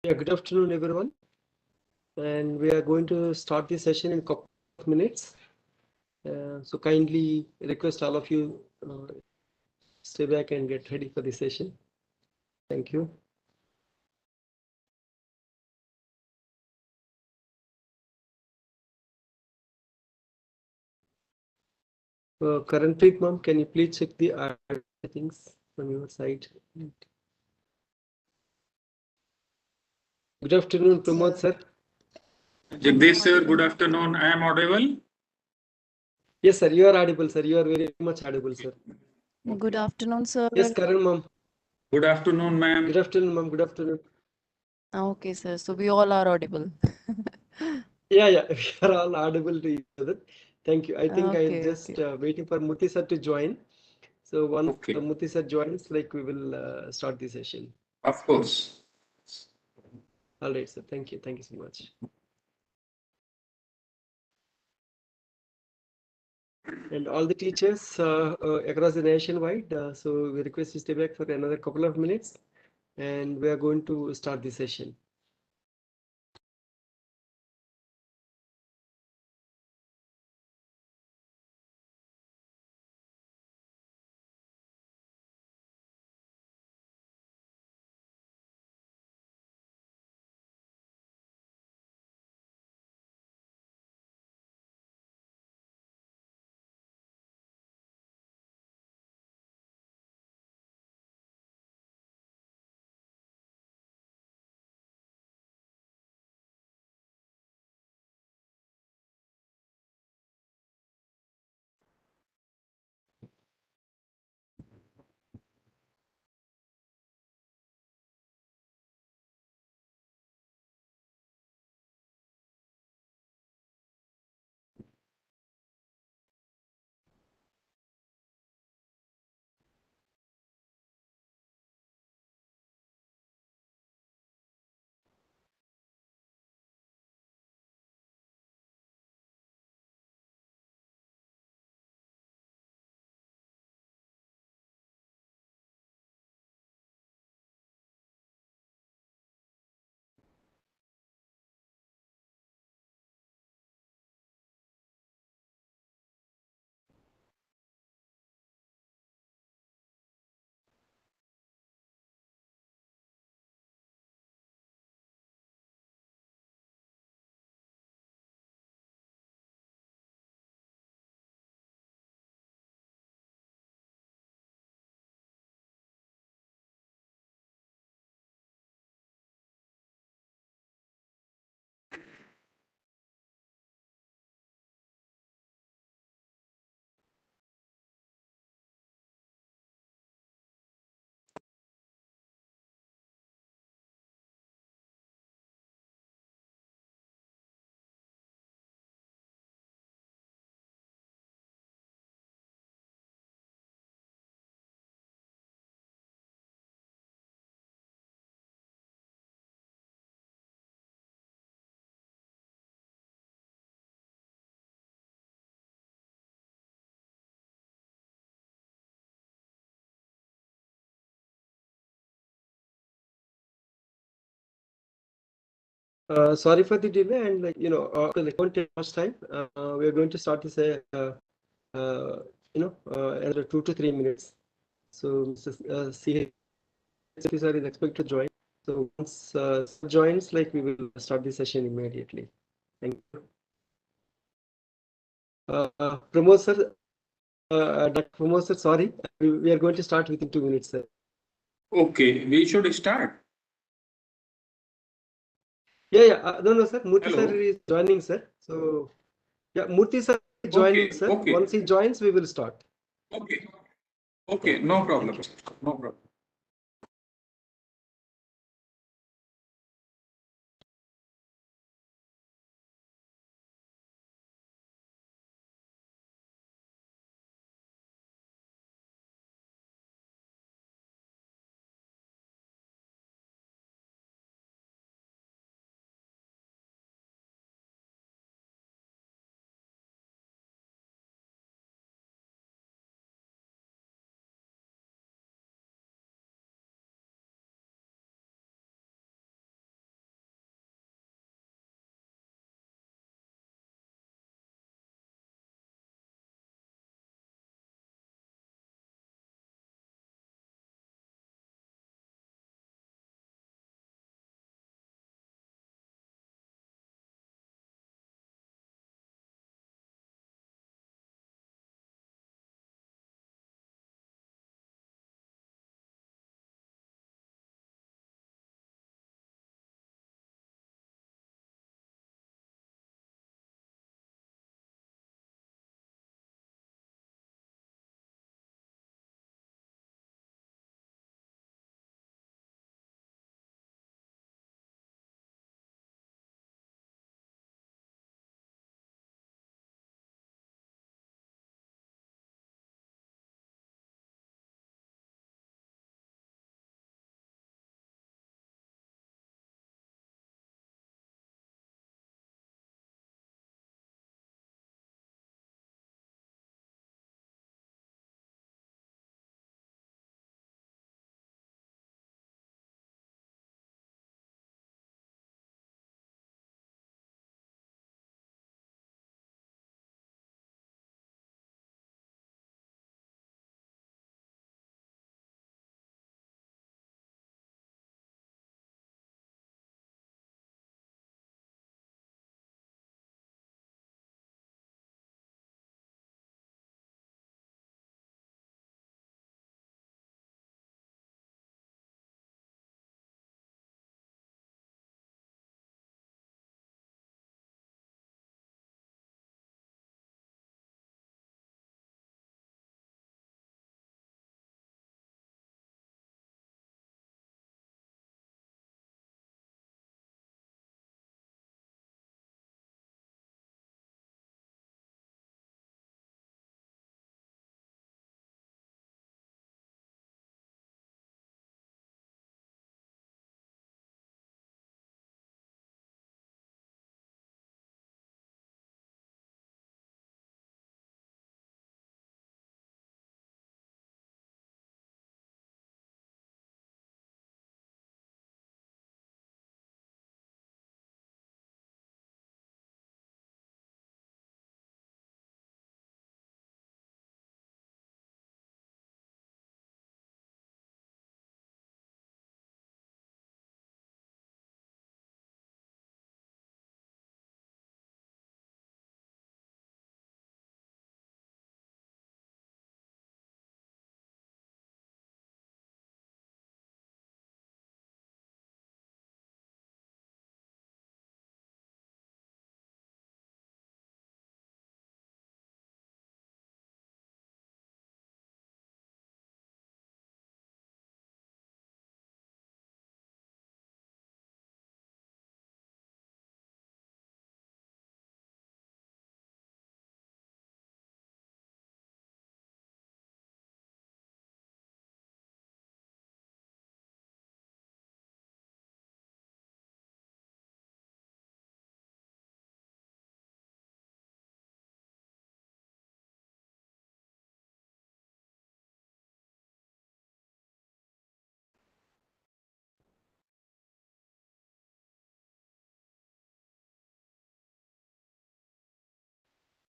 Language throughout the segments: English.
Yeah, good afternoon, everyone. And we are going to start the session in a couple of minutes. So kindly request all of you stay back and get ready for the session. Thank you. Karanpreet ma'am, can you please check the settings from your side? Good afternoon, Pramod sir. Jagdish sir, good afternoon. I am audible? Yes, sir, you are audible, sir. You are very much audible, sir. Good afternoon, sir. Yes, Karan ma'am. Good afternoon, ma'am. Good afternoon, ma'am. Good afternoon. Okay, sir. So we all are audible. Yeah, we are all audible to each other. Thank you. I think I'm just waiting for Muti sir to join. So once Muti sir joins, we will start the session. Of course. All right, sir. Thank you. Thank you so much. And all the teachers across the nationwide. So we request you stay back for another couple of minutes, and we are going to start the session. Sorry for the delay, and won't take much time. We are going to start this another 2 to 3 minutes. So Mr. C sir is expected to join. So once joins, we will start the session immediately. Thank you. Pramod sir, Dr. Pramod sir, sorry, we are going to start within 2 minutes, sir. Okay, we should start. Yeah. No, sir. Murthy sir is joining, sir. So, yeah, Murthy sir is joining, sir. Once he joins, we will start. Okay, no problem. No problem.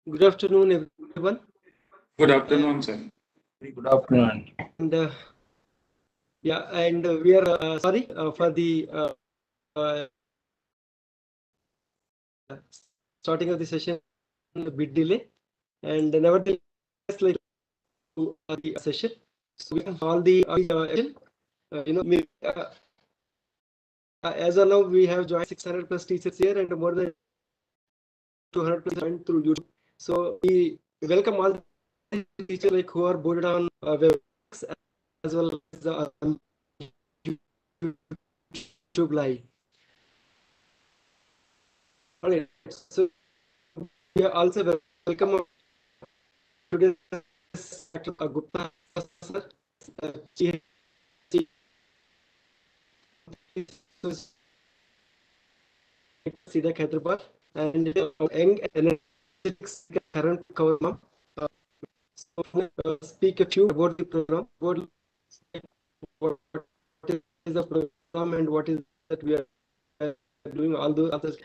Good afternoon, everyone. Good afternoon, sir. Good afternoon. And we are sorry for the starting of the session a bit delay, and nevertheless, like the session. So we can all the as of now we have joined 600 plus teachers here and more than 200 plus joined through YouTube. So we welcome all the teachers like who are boarded on webs as well as the YouTube live. All right. So we are also welcome today's Gupta sir. Sidak Hyderabad and young energetics current cover. Speak a few about the program. What is the program and what is that we are doing? All those others.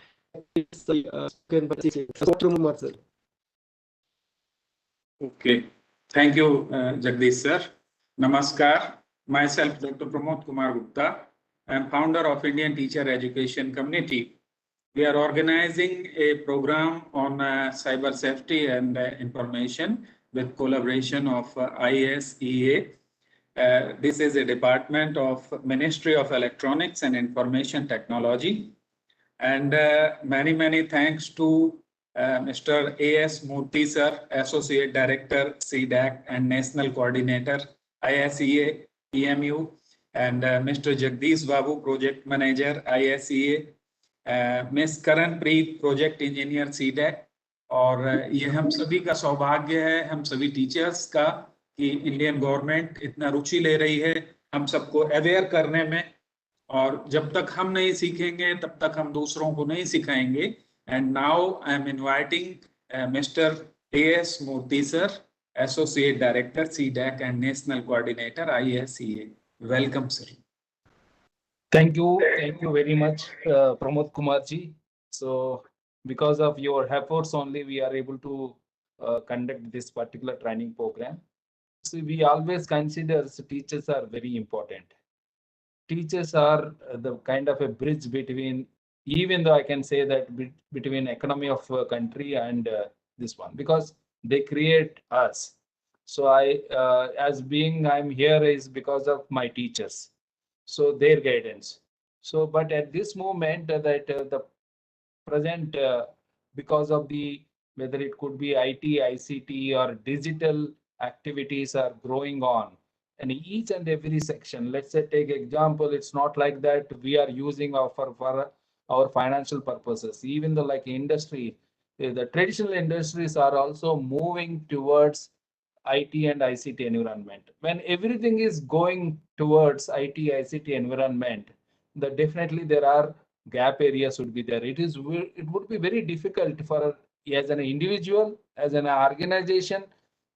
Okay. Thank you, Jagdish sir. Namaskar. Myself, Dr. Pramod Kumar Gupta. I am founder of Indian Teacher Education Community. We are organizing a program on cyber safety and information with collaboration of ISEA. This is a department of Ministry of Electronics and Information Technology. And many thanks to Mr. A.S. Murthy sir, Associate Director, CDAC and National Coordinator, ISEA, EMU, and Mr. Jagdish Babu, Project Manager, ISEA, Ms. Karan Preet, Project Engineer, CDAC, और ये हम सभी का सौभाग्य है, हम सभी teachers का कि इंडियन गवर्नमेंट इतना रुचि ले रही है हम सबको अवेयर करने में, और जब तक हम नहीं सीखेंगे तब तक हम दूसरों को नहीं सिखाएंगे. And now I am inviting mister A.S. Murthy sir, Associate Director, CDAC and National Coordinator, ISEA. Welcome, sir. Thank you very much, Pramod Kumarji. So, because of your efforts only, we are able to conduct this particular training program. So, we always consider teachers are very important. Teachers are the kind of a bridge between, even though I can say that between economy of a country and this one, because they create us. So as being I'm here is because of my teachers, so their guidance. So, but at this moment that the present, because of the whether it could be IT, ICT or digital activities are growing on, and each and every section, let's say take example, it's not like that we are using for our financial purposes. Even though like industry, the traditional industries are also moving towards IT and ICT environment. When everything is going towards IT, ICT environment, that definitely there are gap areas would be there. It would be very difficult for as an individual, as an organization.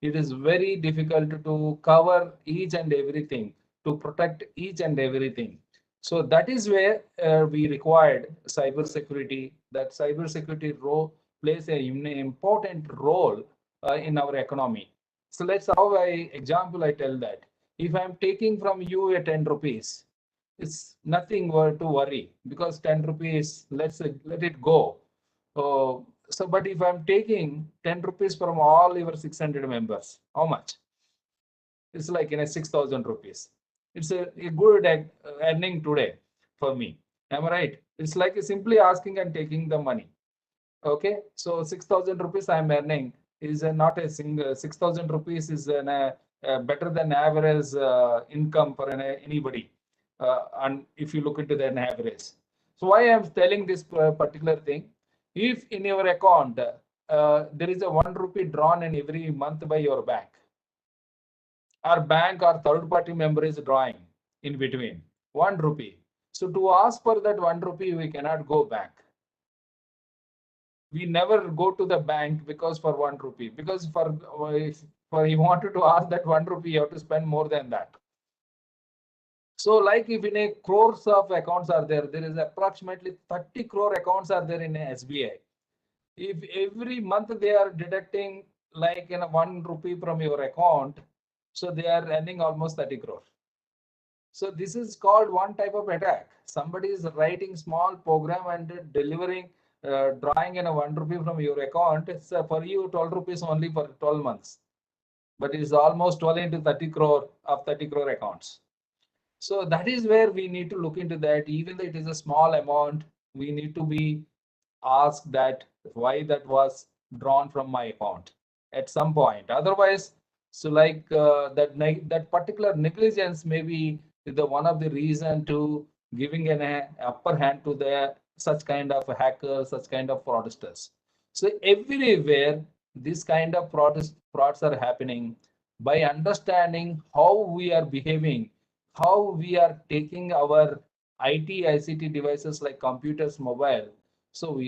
It is very difficult to cover each and everything, to protect each and everything. So that is where we required cybersecurity. That cybersecurity role plays an important role in our economy. So let's have an example. I tell that if I'm taking from you a 10 rupees, it's nothing to worry because 10 rupees, let it go. So, but if I'm taking 10 rupees from all your 600 members, how much? It's like in a 6,000 rupees. It's a good earning today for me. Am I right? It's like simply asking and taking the money. Okay, so 6,000 rupees I'm earning is not a single 6,000 rupees is better than average income for anybody. And if you look into the average, so why I'm telling this particular thing, if in your account there is a 1 rupee drawn in every month by your bank, our bank or third party member is drawing in between 1 rupee. So to ask for that 1 rupee, we cannot go back. We never go to the bank because for 1 rupee, because for you wanted to ask that 1 rupee, you have to spend more than that. So like if in a crores of accounts are there is approximately 30 crore accounts are there in SBI. If every month they are deducting like 1 rupee from your account, so they are earning almost 30 crore. So this is called one type of attack. Somebody is writing small program and delivering, drawing 1 rupee from your account. It's for you 12 rupees only for 12 months, but it is almost 12 into 30 crore of 30 crore accounts. So that is where we need to look into that. Even though it is a small amount, we need to be asked that why that was drawn from my account at some point. Otherwise, so like that particular negligence may be the one of the reason to giving an upper hand to the such kind of hackers, such kind of fraudsters. So everywhere this kind of frauds are happening. By understanding how we are behaving, how we are taking our ICT devices like computers, mobile, so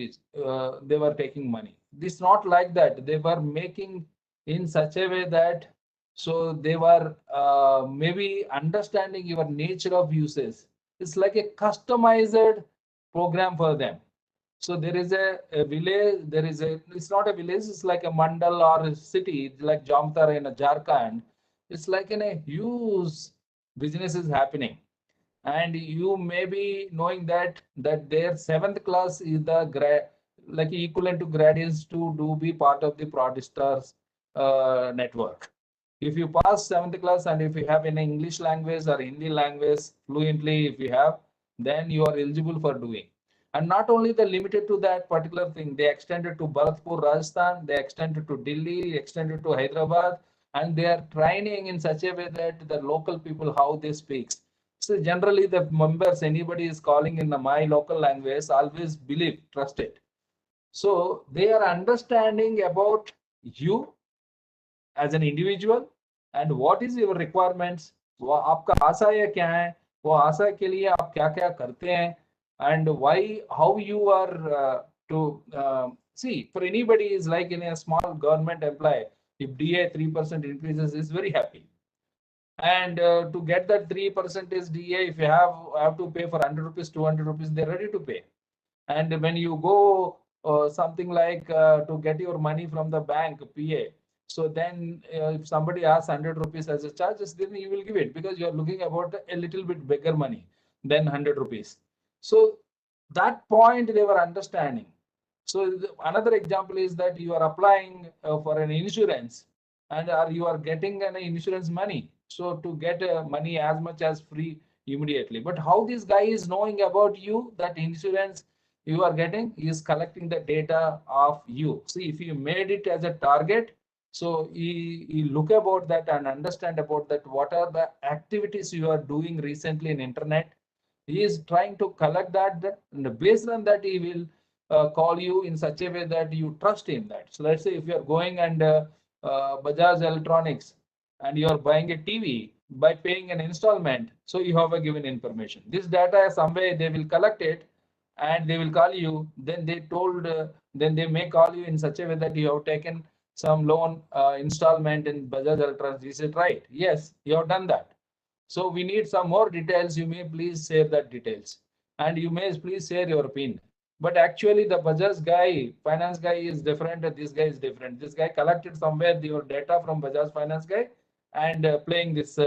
they were taking money. This not like that. They were making in such a way that so they were maybe understanding your nature of uses. It's like a customized program for them. So there is a village, it's not a village, it's like a mandal or a city, like Jamtar in a Jharkhand. It's like in a huge business is happening. And you may be knowing that their 7th class is the like equivalent to gradients to do be part of the fraudsters network. If you pass 7th class and if you have an English language or Hindi language fluently, if you have, then you are eligible for doing. And not only the limited to that particular thing, they extended to Bharatpur, Rajasthan, they extended to Delhi, extended to Hyderabad, and they are training in such a way that the local people how they speak. So generally the members, anybody is calling in my local language, always believe, trust it. So they are understanding about you as an individual and what is your requirements, वो आपका आशय क्या है, वो आशय के लिए आप क्या क्या करते हैं, and why, how you are to see, for anybody is like in a small government employee, if DA 3% increases is very happy. And to get that 3% is DA, if you have to pay for 100 rupees, 200 rupees, they're ready to pay. And when you go something like to get your money from the bank, PA, so then if somebody asks 100 rupees as a charges, then you will give it because you're looking about a little bit bigger money than 100 rupees. So that point they were understanding. So another example is that you are applying for an insurance and you are getting an insurance money. So to get money as much as free immediately. But how this guy is knowing about you, that insurance you are getting, is collecting the data of you. See, if you made it as a target, so he look about that and understand about that what are the activities you are doing recently in internet. He is trying to collect that, and based on that he will call you in such a way that you trust him. That so let's say if you are going and Bajaj Electronics and you are buying a TV by paying an installment, so you have a given information. This data somewhere they will collect it and they will call you. Then then they may call you in such a way that you have taken some loan installment in Bajaj Electronics. You said right, yes, you have done that. So we need some more details. You may please share that details, and you may please share your PIN. But actually, the Bajaj guy, finance guy is different, and this guy is different. This guy collected somewhere your data from Bajaj finance guy and playing this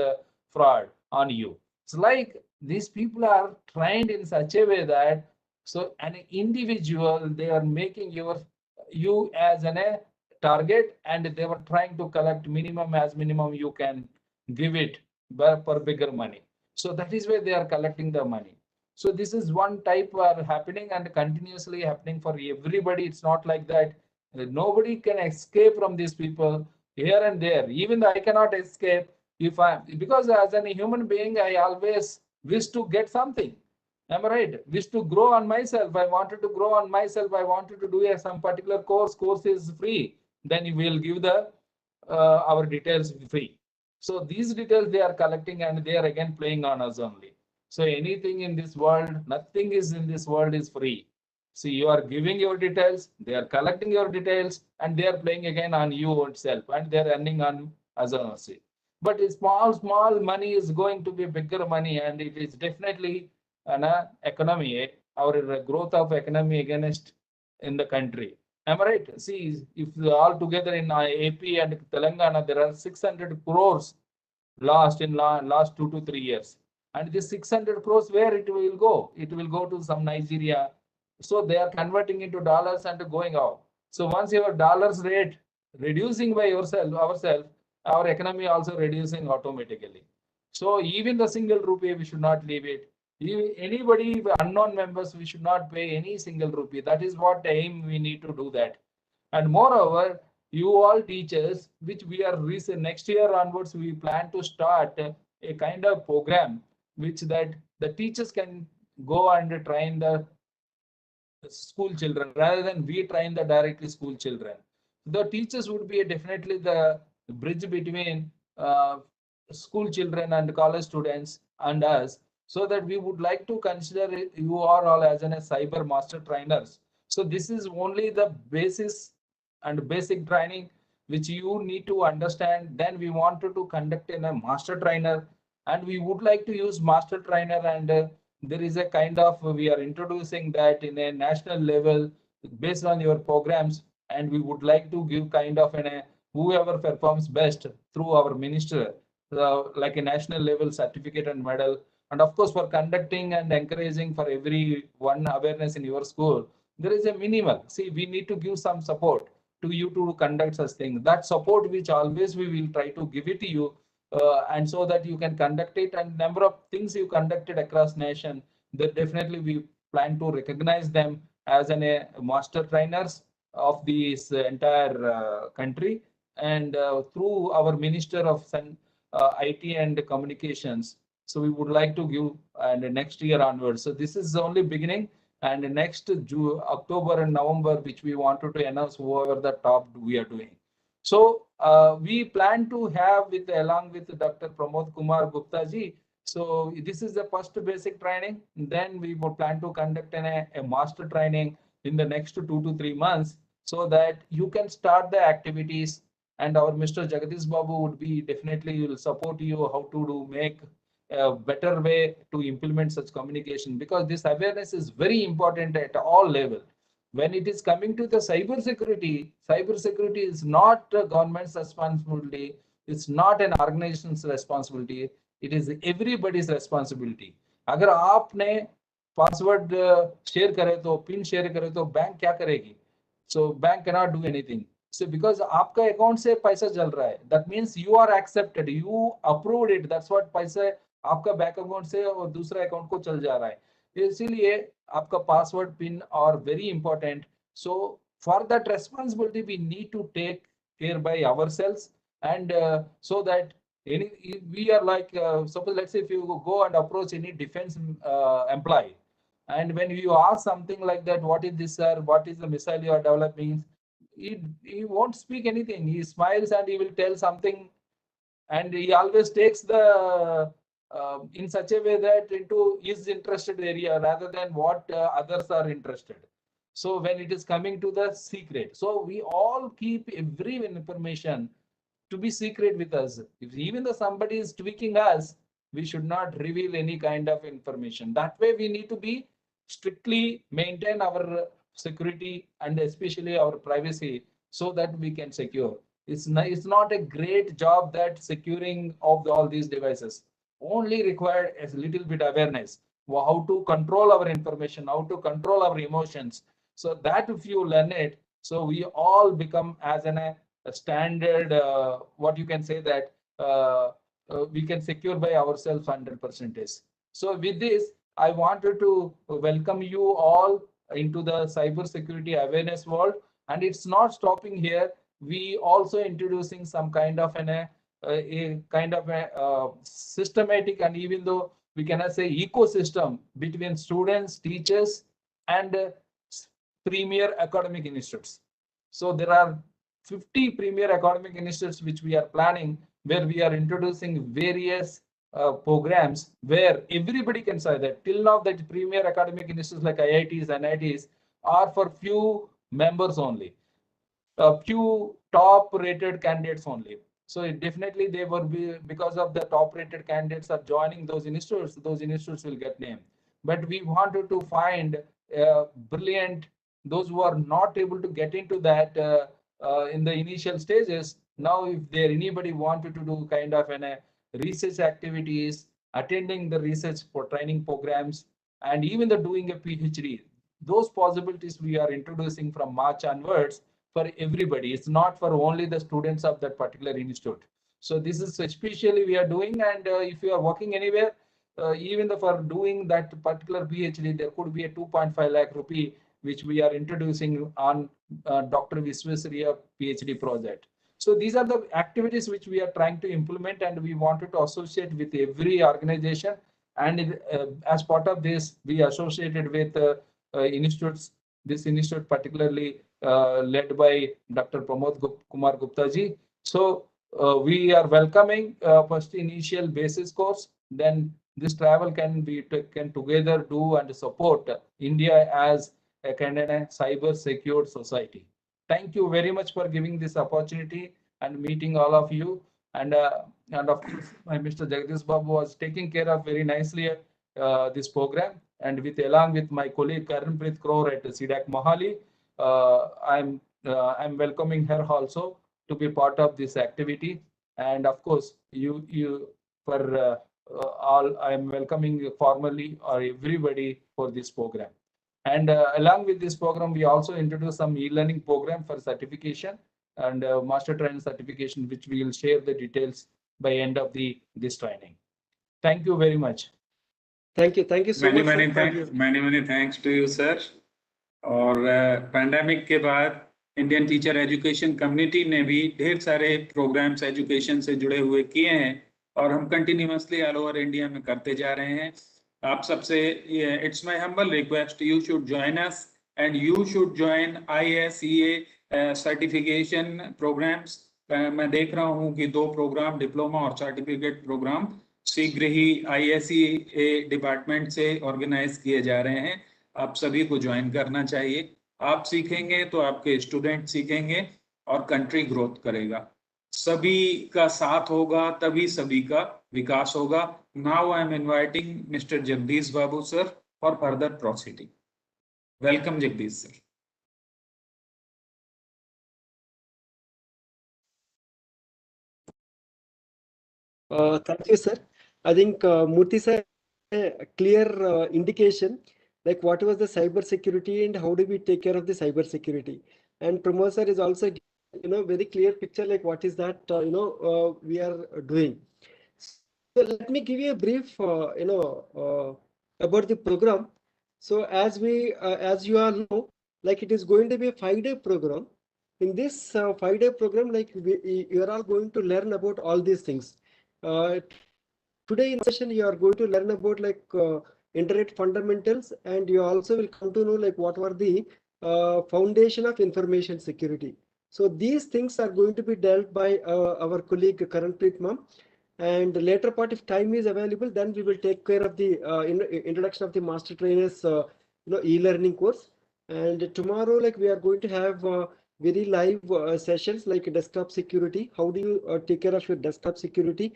fraud on you. It's like these people are trained in such a way that so an individual they are making you as a target, and they were trying to collect minimum as minimum you can give it per bigger money. So that is where they are collecting the money. So this is one type are happening and continuously happening for everybody. It's not like that. Nobody can escape from these people here and there. Even I cannot escape if I, because as a human being, I always wish to get something. Am I right? Wish to grow on myself. I wanted to grow on myself. I wanted to do some particular course. Course is free. Then we will give the our details free. So these details they are collecting and they are again playing on us only. So anything in this world, nothing is in this world is free. See, you are giving your details, they are collecting your details, and they are playing again on you itself, and they are earning on as a see. But small money is going to be bigger money, and it is definitely an economy, our growth of economy against in the country. Am I right? See, if all together in AP and Telangana, there are 600 crores lost in last 2 to 3 years. And this 600 crores, where it will go? It will go to some Nigeria. So they are converting into dollars and going out. So once your dollars rate reducing by ourselves, our economy also reducing automatically. So even the single rupee, we should not leave it. Anybody, unknown members, we should not pay any single rupee. That is what the aim we need to do that. And moreover, you all teachers, which we are recent next year onwards, we plan to start a kind of program which that the teachers can go and train the school children rather than we train the directly school children. The teachers would be definitely the bridge between school children and college students and us, so that we would like to consider you are all as a cyber master trainers. So this is only the basis and basic training which you need to understand. Then we wanted to conduct in a master trainer, and we would like to use master trainer, and there is a kind of we are introducing that in a national level based on your programs, and we would like to give kind of a whoever performs best through our minister, like a national level certificate and medal. And of course, for conducting and encouraging for every one awareness in your school, there is a minimal. See, we need to give some support to you to conduct such things. That support which always we will try to give it to you, and so that you can conduct it. And number of things you conducted across nation, that definitely we plan to recognize them as an master trainers of this entire country. And through our minister of IT and communications, so we would like to give, and next year onwards. So this is only beginning, and next October and November, which we wanted to announce whoever the top we are doing. So we plan to have with along with Dr. Pramod Kumar Gupta ji. So this is the first basic training. Then we will plan to conduct a master training in the next 2 to 3 months, so that you can start the activities. And our Mr. Jagadish Babu would be definitely will support you how to do make a better way to implement such communication, because this awareness is very important at all level. When it is coming to the cyber security is not a government's responsibility, it's not an organization's responsibility, it is everybody's responsibility. अगर आपने password share करे तो pin share करे तो bank क्या करेगी? So bank cannot do anything. So because आपका account से पैसा चल रहा है, that means you are accepted, you approved it, that's what पैसा आपका बैंक अकाउंट से और दूसरा अकाउंट को चल जा रहा है. इसीलिए आपका पासवर्ड पिन और very important. So for that responsibility we need to take care by ourselves, and so that we are like suppose let's say if you go and approach any defense employee, and when you ask something like that, what is this sir, what is the missile you are developing, he won't speak anything. He smiles and he will tell something, and he always takes the in such a way that into his interested area rather than what others are interested. So when it is coming to the secret, so we all keep every information to be secret with us. If even though somebody is tweaking us, we should not reveal any kind of information. That way we need to be strictly maintain our security and especially our privacy, so that we can secure. It's not a great job that securing of all these devices. Only required a little bit awareness, how to control our information, how to control our emotions. So that if you learn it, so we all become as a standard, what you can say that we can secure by ourselves 100%. So with this, I wanted to welcome you all into the cyber security awareness world, and it's not stopping here. We also introducing some kind of a kind of a systematic, and even though we cannot say ecosystem between students, teachers, and premier academic institutes. So there are 50 premier academic institutes which we are planning, where we are introducing various programs where everybody can say that. Till now, that premier academic institutes like IITs and NITs are for few members only, a few top rated candidates only. So definitely they will be, because of the top rated candidates are joining those institutes will get named. But we wanted to find brilliant those who are not able to get into that in the initial stages, now if there anybody wanted to do kind of an research activities, attending the research for training programs, and even the doing a PhD, those possibilities we are introducing from March onwards for everybody. It's not for only the students of that particular institute. So this is especially we are doing, and if you are working anywhere, even for doing that particular PhD, there could be a 2.5 lakh rupee which we are introducing on Dr. Viswesariya PhD project. So these are the activities which we are trying to implement, and we wanted to associate with every organization. And as part of this, we associated with institutes. This institute particularly led by Dr. Pramod Kumar Gupta ji. So we are welcoming first initial basis course, then this travel can together do and support India as a kind of a cyber secured society. Thank you very much for giving this opportunity and meeting all of you. And of course, Mr. Jagdish Babu was taking care of very nicely this program. And along with my colleague Karanpreet Kaur at CDAC Mohali, I'm welcoming her also to be part of this activity. And of course, you for all, I am welcoming formally or everybody for this program. And along with this program, we also introduced some e-learning program for certification and master trainer certification, which we will share the details by end of this training. Thank you very much. Thank you so much. Many thanks to you, sir. और pandemic के बाद Indian teacher education community ने भी ढेर सारे programmes education से जुड़े हुए किए हैं और हम कंटिन्यूअसली ऑल ओवर इंडिया में करते जा रहे हैं. आप सबसे it's my humble request, you should join us and you should join ISEA certification programs. मैं देख रहा हूं कि 2 प्रोग्राम डिप्लोमा और सर्टिफिकेट प्रोग्राम शीघ्र ही ISEA डिपार्टमेंट से ऑर्गेनाइज किए जा रहे हैं. आप सभी को ज्वाइन करना चाहिए. आप सीखेंगे तो आपके स्टूडेंट सीखेंगे और कंट्री ग्रोथ करेगा. सभी का साथ होगा तभी सभी का विकास होगा. Now I am inviting mister Jagdish Babu sir for further proceeding. Welcome Jagdish sir. Thank you, sir. I think Murthy sir, a clear indication like what was the cyber security and how do we take care of the cyber security. And Pramod sir is also, very clear picture like what is that, we are doing. So let me give you a brief, about the program. So as you all know, like it is going to be a 5-day program. In this 5-day program, like you are all going to learn about all these things. Today in the session, you are going to learn about like internet fundamentals, and you also will come to know like what were the foundation of information security. So these things are going to be dealt by our colleague Karanpreet ma'am. And later part, if time is available, then we will take care of the introduction of the master trainers e-learning course. And tomorrow, like we are going to have very live sessions like desktop security. How do you take care of your desktop security,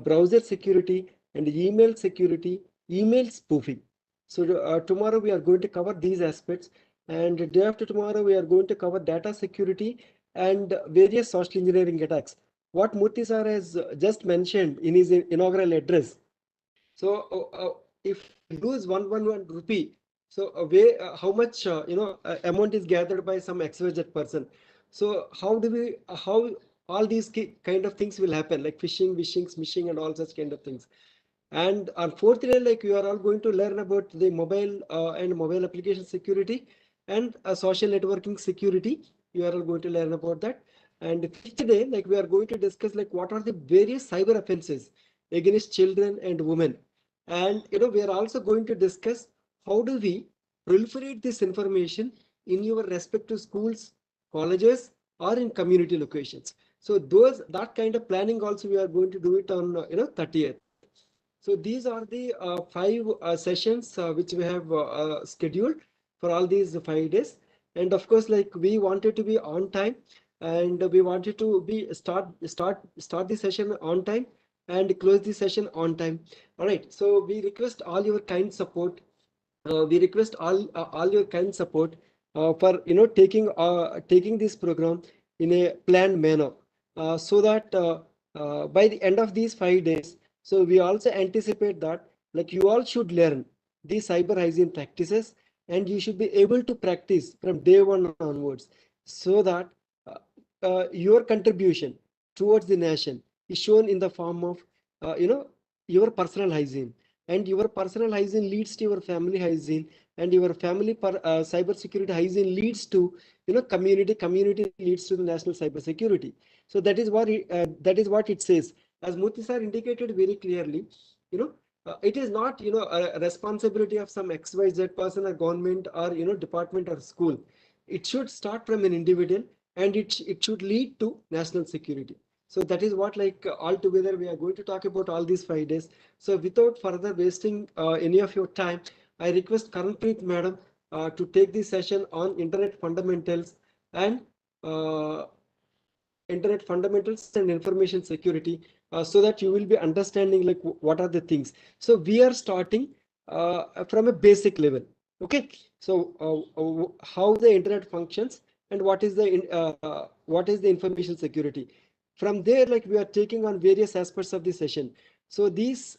browser security, and email security, email spoofing. So tomorrow we are going to cover these aspects, and day after tomorrow we are going to cover data security and various social engineering attacks. What Murthy sir has just mentioned in his inaugural address. So if you lose 111 rupee, so how much amount is gathered by some XYZ person. So how all these kind of things will happen, like phishing, smishing, and all such kind of things. And unfortunately, like you are all going to learn about the mobile and mobile application security and social networking security. You are all going to learn about that. And today, like we are going to discuss like what are the various cyber offenses against children and women. And we are also going to discuss how do we proliferate this information in your respective schools, colleges, or in community locations. So that kind of planning also we are going to do it on 30th. So these are the 5 sessions which we have scheduled for all these 5 days. And of course, like we wanted to be on time, and we wanted to be start the session on time and close the session on time. All right. So we request all your kind support. We request all your kind support for taking this program in a planned manner, so that by the end of these 5 days, so we also anticipate that like you all should learn these cyber hygiene practices, and you should be able to practice from day one onwards, so that your contribution towards the nation is shown in the form of your personal hygiene, and your personal hygiene leads to your family hygiene, and your family cyber security hygiene leads to community leads to the national cyber security. So that is what it says. As Murthy sir indicated very clearly, it is not a responsibility of some XYZ person or government or department or school. It should start from an individual, and it should lead to national security. So that is what all together we are going to talk about all these 5 days. So without further wasting any of your time, I request Karanpreet madam to take this session on internet fundamentals and uh, internet fundamentals and information security, so that you will be understanding like what are the things. So we are starting from a basic level. Okay, so how the internet functions and what is the information security. From there, like we are taking on various aspects of the session. So these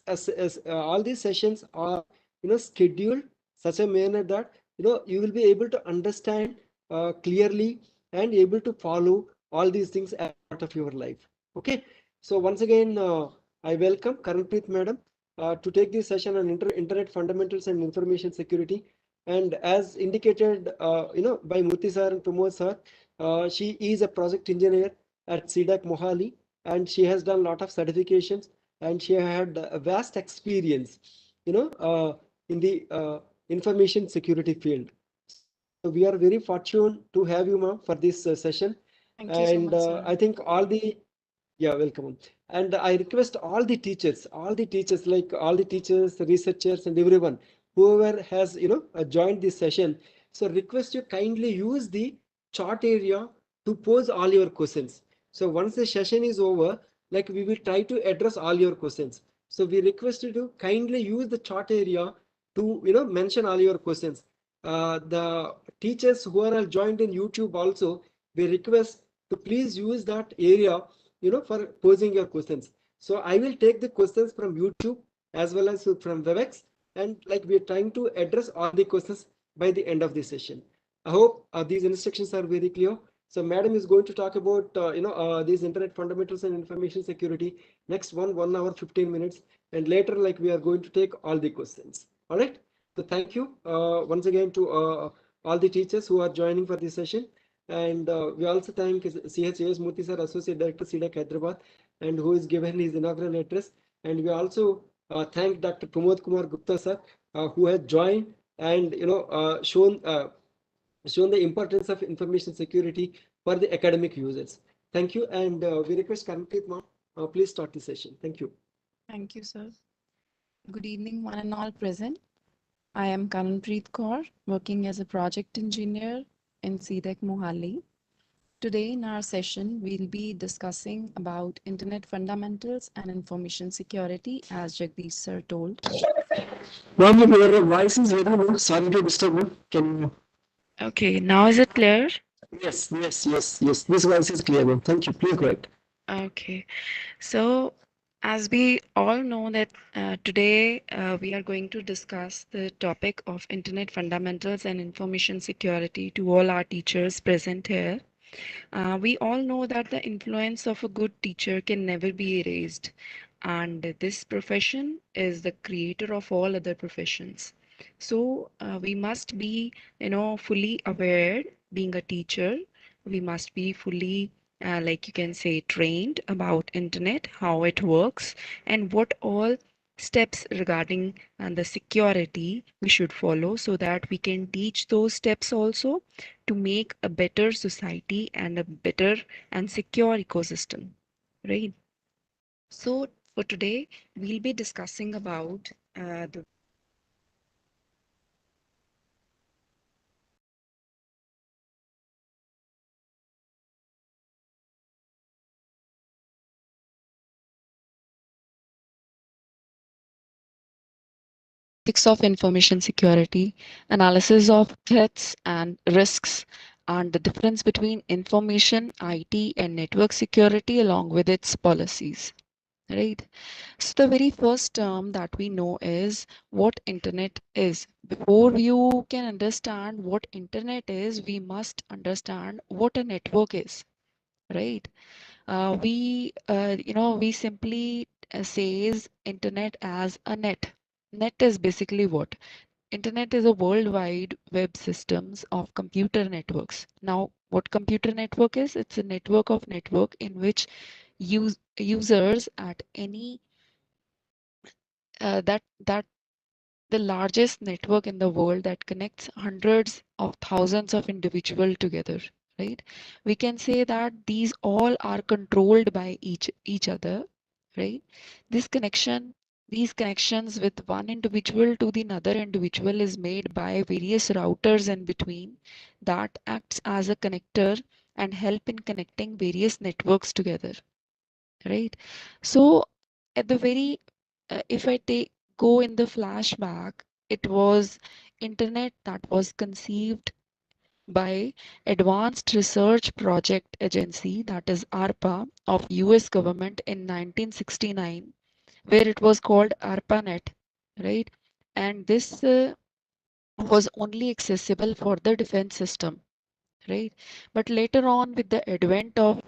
all these sessions are scheduled such a manner that you will be able to understand clearly and able to follow all these things as part of your life. Okay, so once again, I welcome Karanpreet madam to take this session on internet fundamentals and information security. And as indicated, by Murthy sir and Pramod sir, she is a project engineer at CDAC Mohali, and she has done a lot of certifications, and she had a vast experience, in the information security field. So we are very fortunate to have you, ma'am, for this session. Thank you so And much, sir. I think all the yeah, welcome. And I request all the teachers, like all the teachers, researchers, and everyone, whoever has joined this session. So request you kindly use the chat area to pose all your questions. So once the session is over, like we will try to address all your questions. So we request you to kindly use the chat area to mention all your questions. The teachers who are joined in YouTube also, we request to please use that area for posing your questions. So I will take the questions from YouTube as well as from Webex, and like we are trying to address all the questions by the end of the session. I hope these instructions are very clear. So madam is going to talk about these internet fundamentals and information security next 1 hour 15 minutes, and later like we are going to take all the questions. All right, so thank you once again to all the teachers who are joining for this session. And we also thank CHAS Murthy sir, Associate Director, CDAC Hyderabad, and who is given his inaugural address. And we also thank Dr. Pramod Kumar Gupta sir, who has joined and shown the importance of information security for the academic users. Thank you, and we request Karanpreet ma'am, please start the session. Thank you. Thank you, sir. Good evening, one and all present. I am Kananpreet Kaur, working as a project engineer in CDEC Mohali. Today in our session, we'll be discussing about internet fundamentals and information security, as Jagdish sir told. Ma'am, your voice is very low. Sorry to disturb you. Can you? Okay, now is it clear? Yes. This voice is clear, ma'am. Thank you. Please go ahead. Okay, so as we all know that today we are going to discuss the topic of internet fundamentals and information security to all our teachers present here. We all know that the influence of a good teacher can never be erased, and this profession is the creator of all other professions. So we must be, fully aware. Being a teacher, we must be fully, like you can say, trained about internet, how it works, and what all steps regarding the security we should follow, so that we can teach those steps also to make a better society and a better and secure ecosystem, right? So for today, we'll be discussing about the ethics of information security, analysis of threats and risks, and the difference between information, IT, and network security along with its policies. Right. So the very first term that we know is what internet is. Before you can understand what internet is, we must understand what a network is. Right. We simply says internet as a net. Net is basically what? Internet is a worldwide web systems of computer networks. Now, what computer network is? It's a network of network in which users at any that the largest network in the world that connects hundreds of thousands of individuals together, right? We can say that these all are controlled by each other, right? These connections with one individual to the another individual is made by various routers in between that acts as a connector and help in connecting various networks together, right? So at the very if I take go in the flashback, it was internet that was conceived by Advanced Research Project Agency, that is ARPA, of US government in 1969, where it was called ARPANET, right? And this was only accessible for the defense system, right? But later on, with the advent of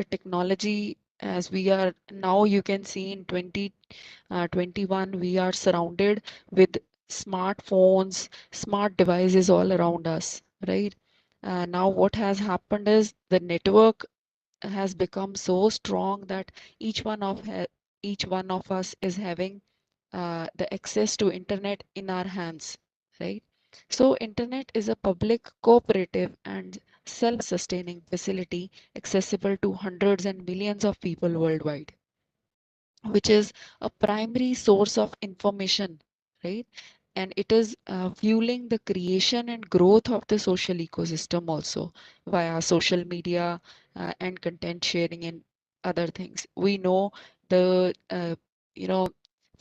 technology, as we are now, you can see in 2021, we are surrounded with smartphones, smart devices all around us, right? Now, what has happened is the network has become so strong that each one of us is having the access to internet in our hands, right? So internet is a public, cooperative, and self-sustaining facility accessible to hundreds and millions of people worldwide, which is a primary source of information, right? And it is fueling the creation and growth of the social ecosystem also via social media and content sharing and other things. We know the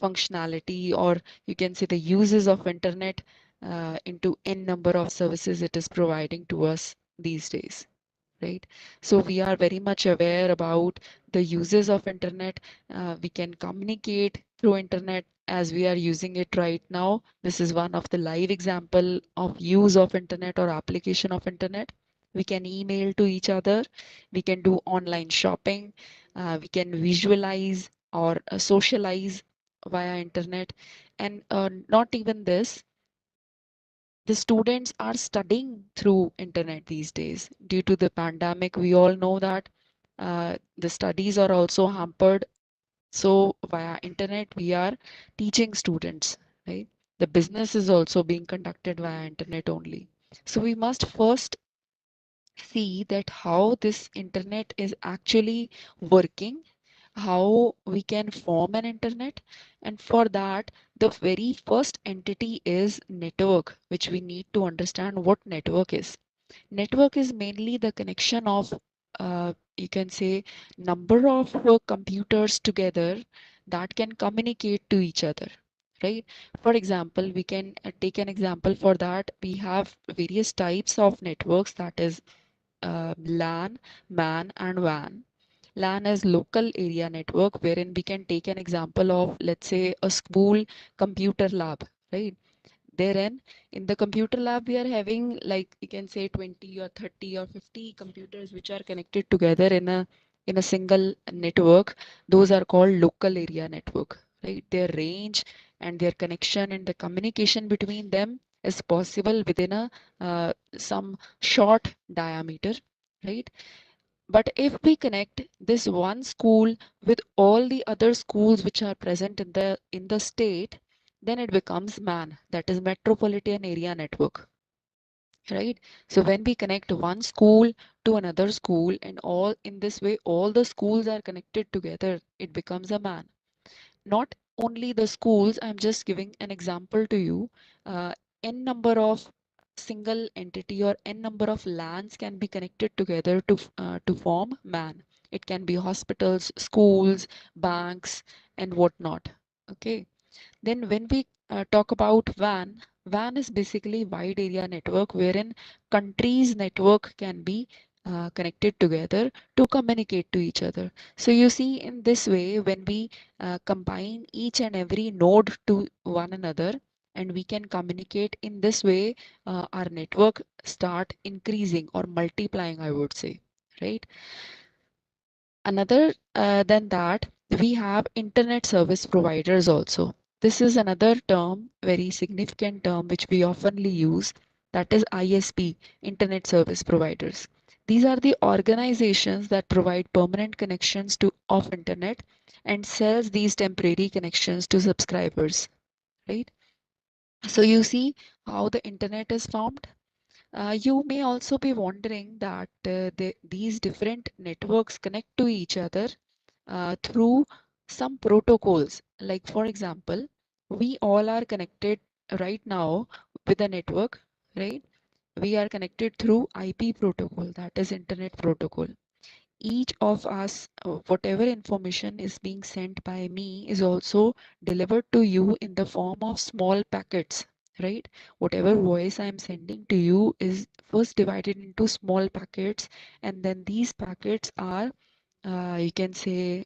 functionality, or you can say the uses of internet into n number of services it is providing to us these days, right? So we are very much aware about the uses of internet. We can communicate through internet as we are using it right now. This is one of the live example of use of internet or application of internet. We can email to each other. We can do online shopping. We can visualize or socialize via internet. And not even this, the students are studying through internet these days. Due to the pandemic, we all know that the studies are also hampered. So via internet, we are teaching students, right? The business is also being conducted via internet only. So we must first see that how this internet is actually working, how we can form an internet. And for that, the very first entity is network, which we need to understand what network is. Network is mainly the connection of, you can say, number of computers together that can communicate to each other, right? For example, we can take an example for that. We have various types of networks, that is LAN, MAN, and WAN. LAN is local area network, wherein we can take an example of, let's say, a school computer lab, right? Therein, in the computer lab, we are having, like, you can say 20 or 30 or 50 computers which are connected together in a single network. Those are called local area network, right? Their range and their connection and the communication between them is possible within a some short diameter, right? But if we connect this one school with all the other schools which are present in the state, then it becomes MAN, that is Metropolitan Area Network, right? So when we connect one school to another school, and all in this way, all the schools are connected together, it becomes a MAN. Not only the schools, I'm just giving an example to you. N number of single entity or n number of LANs can be connected together to form MAN. It can be hospitals, schools, banks, and whatnot. Okay. Then when we talk about WAN. WAN is basically wide area network wherein countries network can be connected together to communicate to each other. So you see, in this way, when we combine each and every node to one another, and we can communicate in this way, our network start increasing or multiplying, I would say, right? Another than that, we have internet service providers also. This is another term, very significant term, which we oftenly use, that is ISP, internet service providers. These are the organizations that provide permanent connections to of internet and sells these temporary connections to subscribers, right? So you see how the internet is formed. You may also be wondering that these different networks connect to each other through some protocols. Like, for example, we all are connected right now with a network, right? We are connected through IP protocol, that is Internet Protocol. Each of us, whatever information is being sent by me is also delivered to you in the form of small packets, right? Whatever voice I'm sending to you is first divided into small packets, and then these packets are, you can say,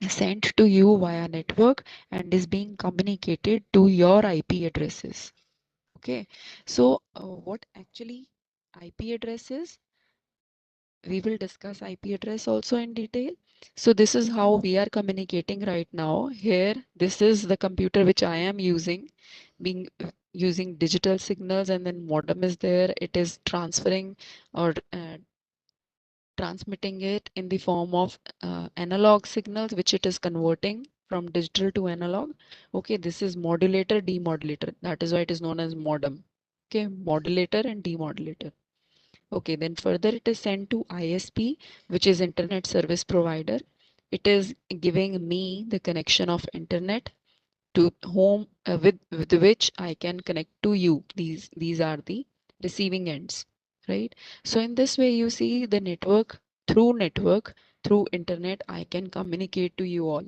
sent to you via network and is being communicated to your IP addresses. Okay, so what actually IP address is? We will discuss IP address also in detail. So this is how we are communicating right now. Here, this is the computer which I am using, being using digital signals, and then modem is there. It is transferring or transmitting it in the form of analog signals, which it is converting from digital to analog. Okay, this is modulator, demodulator. That is why it is known as modem. Okay, modulator and demodulator. Okay, then further it is sent to ISP, which is Internet Service Provider. It is giving me the connection of internet to home with which I can connect to you. These are the receiving ends, right? So in this way, you see the network through internet, I can communicate to you all,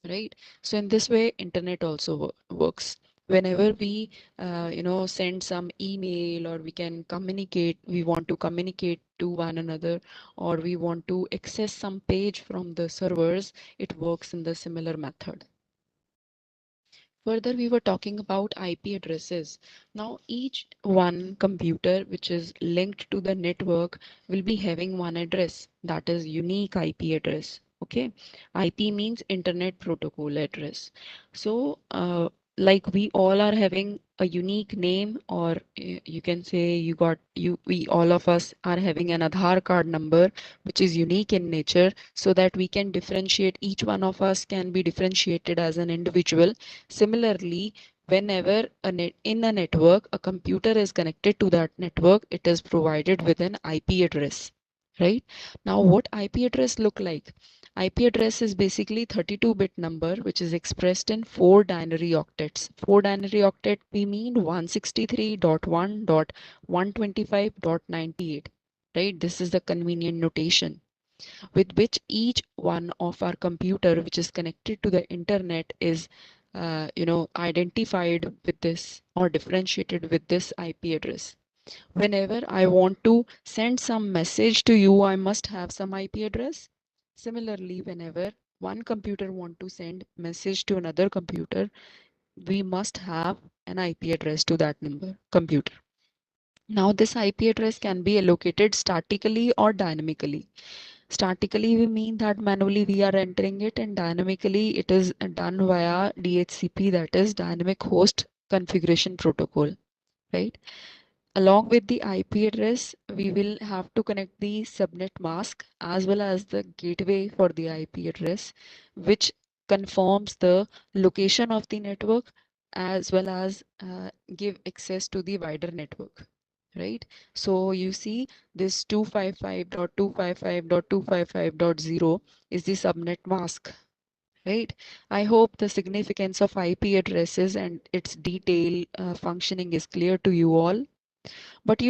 right? So in this way, internet also works. Whenever we send some email, or we can communicate, we want to communicate to one another, or we want to access some page from the servers, it works in the similar method. Further, we were talking about IP addresses. Now, each one computer which is linked to the network will be having one address, that is unique IP address. Okay, IP means Internet Protocol address. So, like we all are having a unique name, or you can say we all of us are having an Aadhaar card number which is unique in nature, so that we can differentiate, each one of us can be differentiated as an individual. Similarly, whenever in a network, a computer is connected to that network, it is provided with an IP address, right? Now, what IP address look like? IP address is basically 32-bit number which is expressed in 4 binary octets. 4 binary octet, we mean 163.1.125.98, right? This is the convenient notation with which each one of our computer which is connected to the internet is identified with this or differentiated with this IP address. Whenever I want to send some message to you, I must have some IP address. Similarly, whenever one computer want to send message to another computer, we must have an IP address to that computer. Now, this IP address can be allocated statically or dynamically. Statically, we mean that manually we are entering it, and dynamically it is done via DHCP, that is Dynamic Host Configuration Protocol, right? Along with the IP address, we will have to connect the subnet mask as well as the gateway for the IP address, which confirms the location of the network as well as give access to the wider network, right? So you see this 255.255.255.0 is the subnet mask, right? I hope the significance of IP addresses and its detail functioning is clear to you all. But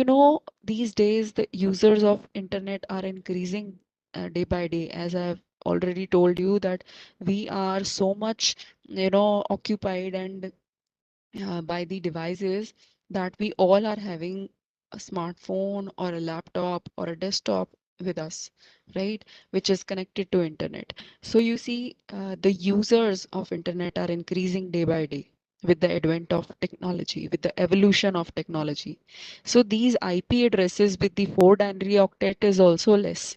these days the users of internet are increasing day by day. As I've already told you that we are so much, occupied and by the devices that we all are having a smartphone or a laptop or a desktop with us, right? Which is connected to internet. So you see, the users of internet are increasing day by day with the advent of technology, with the evolution of technology. So these IP addresses with the 4 binary octet is also less.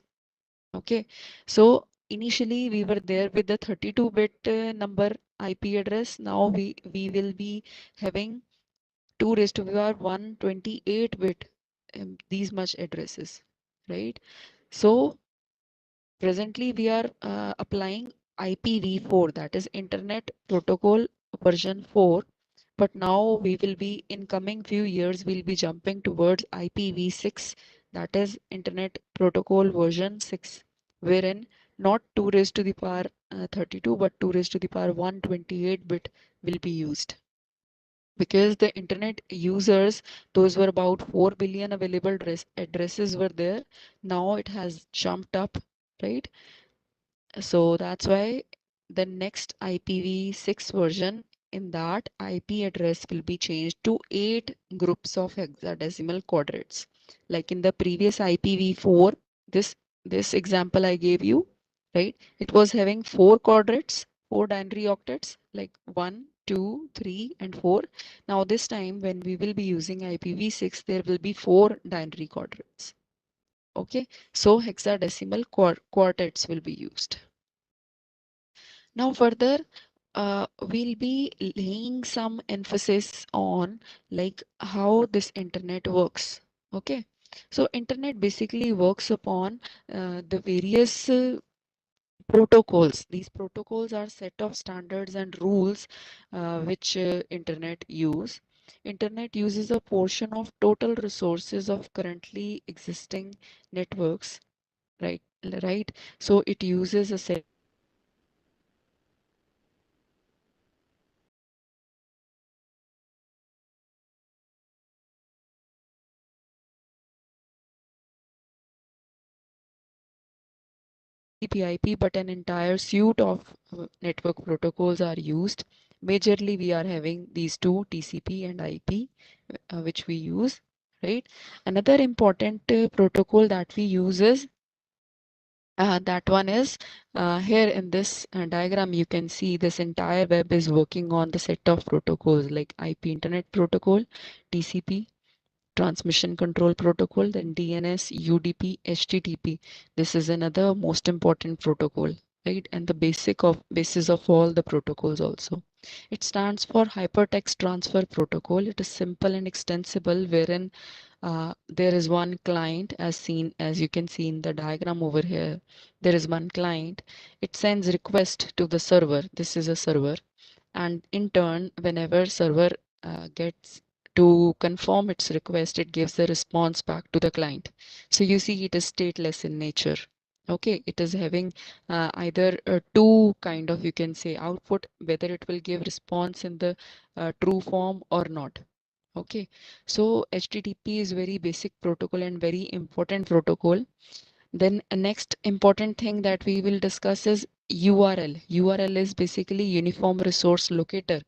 Okay, so initially we were there with the 32-bit number IP address. Now we will be having 2 raised to the power 128-bit, these much addresses, right? So presently we are applying IPv4, that is Internet Protocol version 4. But now we will be, in coming few years, we'll be jumping towards IPv6, that is Internet Protocol version 6, wherein not 2 raised to the power 32, but 2 raised to the power 128-bit will be used. Because the internet users, those were about 4 billion available addresses were there. Now it has jumped up, right? So that's why the next IPv6 version, in that IP address will be changed to 8 groups of hexadecimal quadrats. Like in the previous IPv4, this example I gave you, right? It was having 4 quadrats, 4 binary octets, like 1, 2, 3, and 4. Now this time when we will be using IPv6, there will be 4 binary quadrats. Okay, so hexadecimal quartets will be used. Now further, we'll be laying some emphasis on like how this internet works. Okay, so internet basically works upon the various protocols. These protocols are set of standards and rules which internet use. Internet uses a portion of total resources of currently existing networks, right? Right. So it uses a set TCP/IP, but an entire suite of network protocols are used. Majorly, we are having these two, TCP and IP, which we use, right? Another important protocol that we use is that one is here in this diagram. You can see this entire web is working on the set of protocols like IP Internet Protocol, TCP, Transmission Control Protocol, then DNS, UDP, HTTP. This is another most important protocol, right? And the basis of all the protocols also. It stands for Hypertext Transfer Protocol. It is simple and extensible, wherein there is one client, as you can see in the diagram over here. There is one client. It sends request to the server. This is a server, and in turn, whenever server gets to confirm its request, it gives the response back to the client. So you see it is stateless in nature. Okay, it is having either two kind of, you can say, output, whether it will give response in the true form or not. Okay, so HTTP is very basic protocol and very important protocol. Then next important thing that we will discuss is URL. URL is basically Uniform Resource Locator.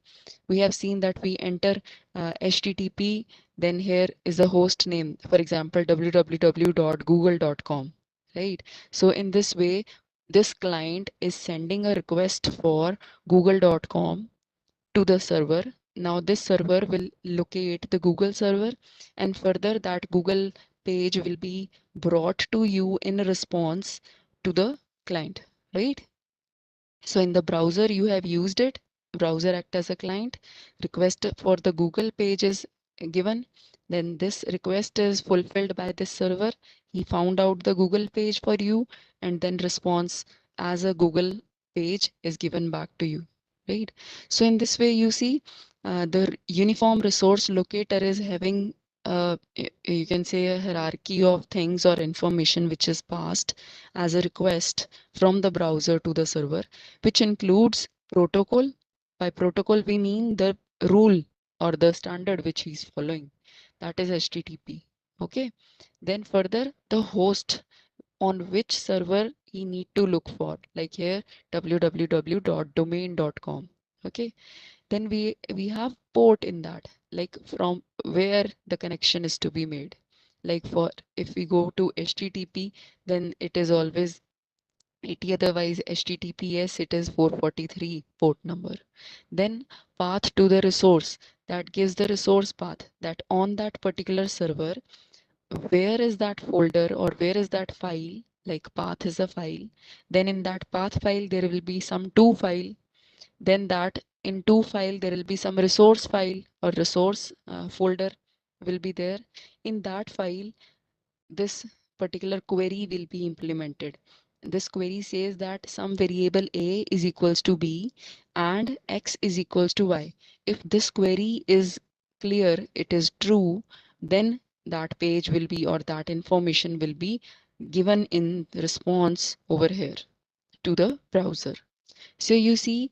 We have seen that we enter HTTP, then here is a host name, for example, www.google.com, right? So in this way, this client is sending a request for google.com to the server. Now this server will locate the Google server, and further that Google page will be brought to you in response to the client, right? So in the browser you have used it, browser act as a client, request for the Google page is given, then this request is fulfilled by this server. He found out the Google page for you, and then response as a Google page is given back to you, right? So in this way you see the uniform resource locator is having you can say a hierarchy of things or information which is passed as a request from the browser to the server, which includes protocol. By protocol, we mean the rule or the standard which he's following. That is HTTP. Okay. Then further, the host on which server he need to look for, like here www.domain.com. Okay, then we have port in that, like from where the connection is to be made. Like for if we go to HTTP, then it is always 80, otherwise HTTPS it is 443 port number. Then path to the resource, that gives the resource path, that on that particular server where is that folder or where is that file, like path is a file, then in that path file there will be some to file, then that in to file there will be some resource file or resource folder will be there. In that file this particular query will be implemented. This query says that some variable a is equals to b and x is equals to y. If this query is clear, it is true, then that page will be, or that information will be given in response over here to the browser. So you see,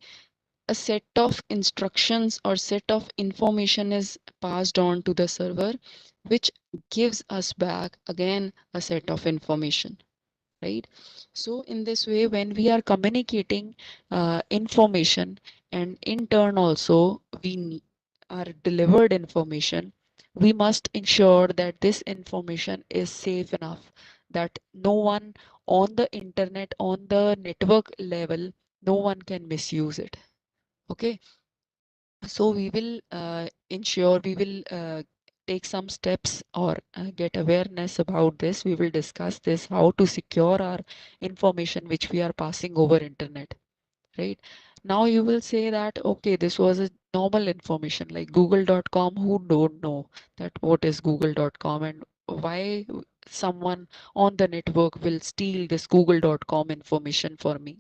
a set of instructions or set of information is passed on to the server, which gives us back again a set of information, right? So in this way, when we are communicating information, and in turn also are delivered information, we must ensure that this information is safe enough, that no one on the internet, on the network level, no one can misuse it. Okay, so we will ensure, we will take some steps or get awareness about this. We will discuss this, how to secure our information which we are passing over internet, right? Now you will say that, okay, this was a normal information like google.com. Who don't know that what is google.com, and why someone on the network will steal this google.com information for me?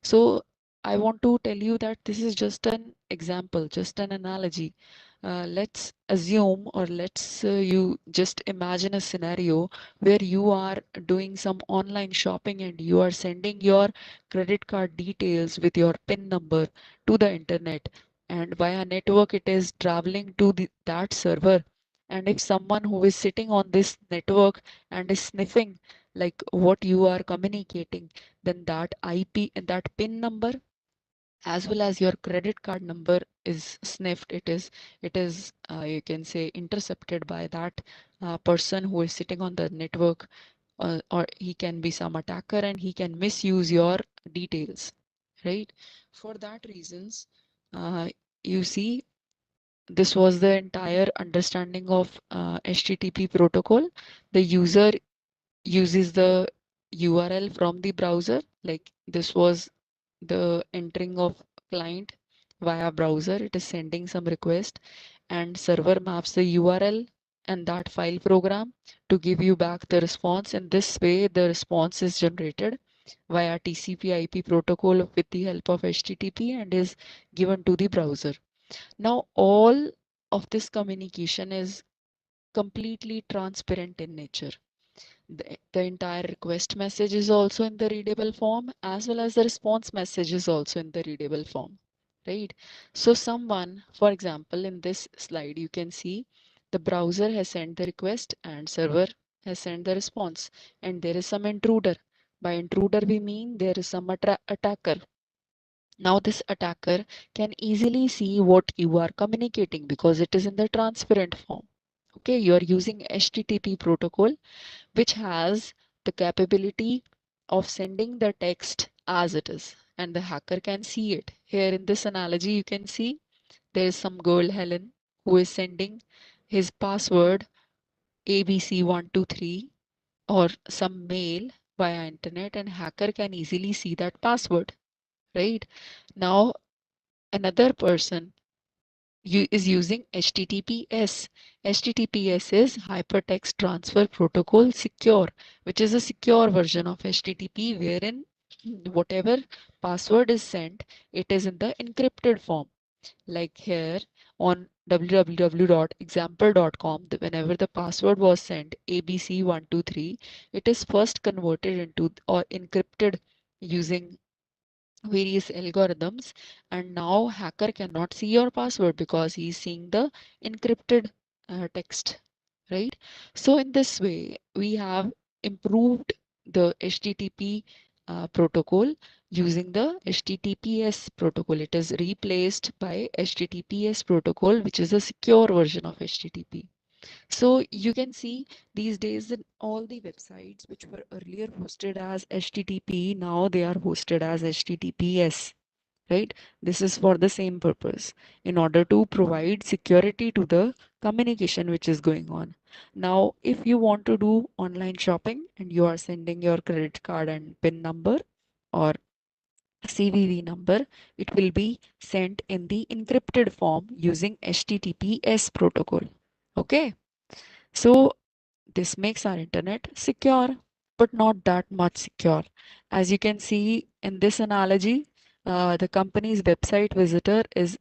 So I want to tell you that this is just an example, just an analogy. Let's assume, or you just imagine a scenario where you are doing some online shopping and you are sending your credit card details with your PIN number to the internet, and via network it is traveling to that server. And if someone who is sitting on this network and is sniffing like what you are communicating, then that IP and that PIN number as well as your credit card number is sniffed. It is you can say intercepted by that person who is sitting on the network, or he can be some attacker and he can misuse your details, right? For that reasons, you see, this was the entire understanding of HTTP protocol. The user uses the URL from the browser, like this was the entering of client via browser. It is sending some request, and server maps the URL and that file program to give you back the response. And this way the response is generated via TCP/IP protocol with the help of HTTP and is given to the browser. Now all of this communication is completely transparent in nature. The entire request message is also in the readable form, as well as the response message is also in the readable form, right? So someone, for example, in this slide, you can see the browser has sent the request and server has sent the response, and there is some intruder. By intruder, we mean there is some attacker. Now this attacker can easily see what you are communicating because it is in the transparent form. Okay, you are using HTTP protocol, which has the capability of sending the text as it is, and the hacker can see it. Here in this analogy, you can see there is some girl Helen who is sending his password ABC123 or some mail via internet, and hacker can easily see that password, right? Now another person is using HTTPS. HTTPS is Hypertext Transfer Protocol Secure, which is a secure version of HTTP wherein whatever password is sent, it is in the encrypted form. Like here on www.example.com, whenever the password was sent ABC123, it is first converted into or encrypted using various algorithms, and now hacker cannot see your password because he's seeing the encrypted text, right? So in this way we have improved the HTTP protocol, using the HTTPS protocol. It is replaced by HTTPS protocol, which is a secure version of HTTP. So you can see these days that all the websites which were earlier hosted as HTTP, now they are hosted as HTTPS, right? This is for the same purpose, in order to provide security to the communication which is going on. Now, if you want to do online shopping and you are sending your credit card and PIN number or CVV number, it will be sent in the encrypted form using HTTPS protocol. Okay, so this makes our internet secure, but not that much secure. As you can see in this analogy, the company's website visitor is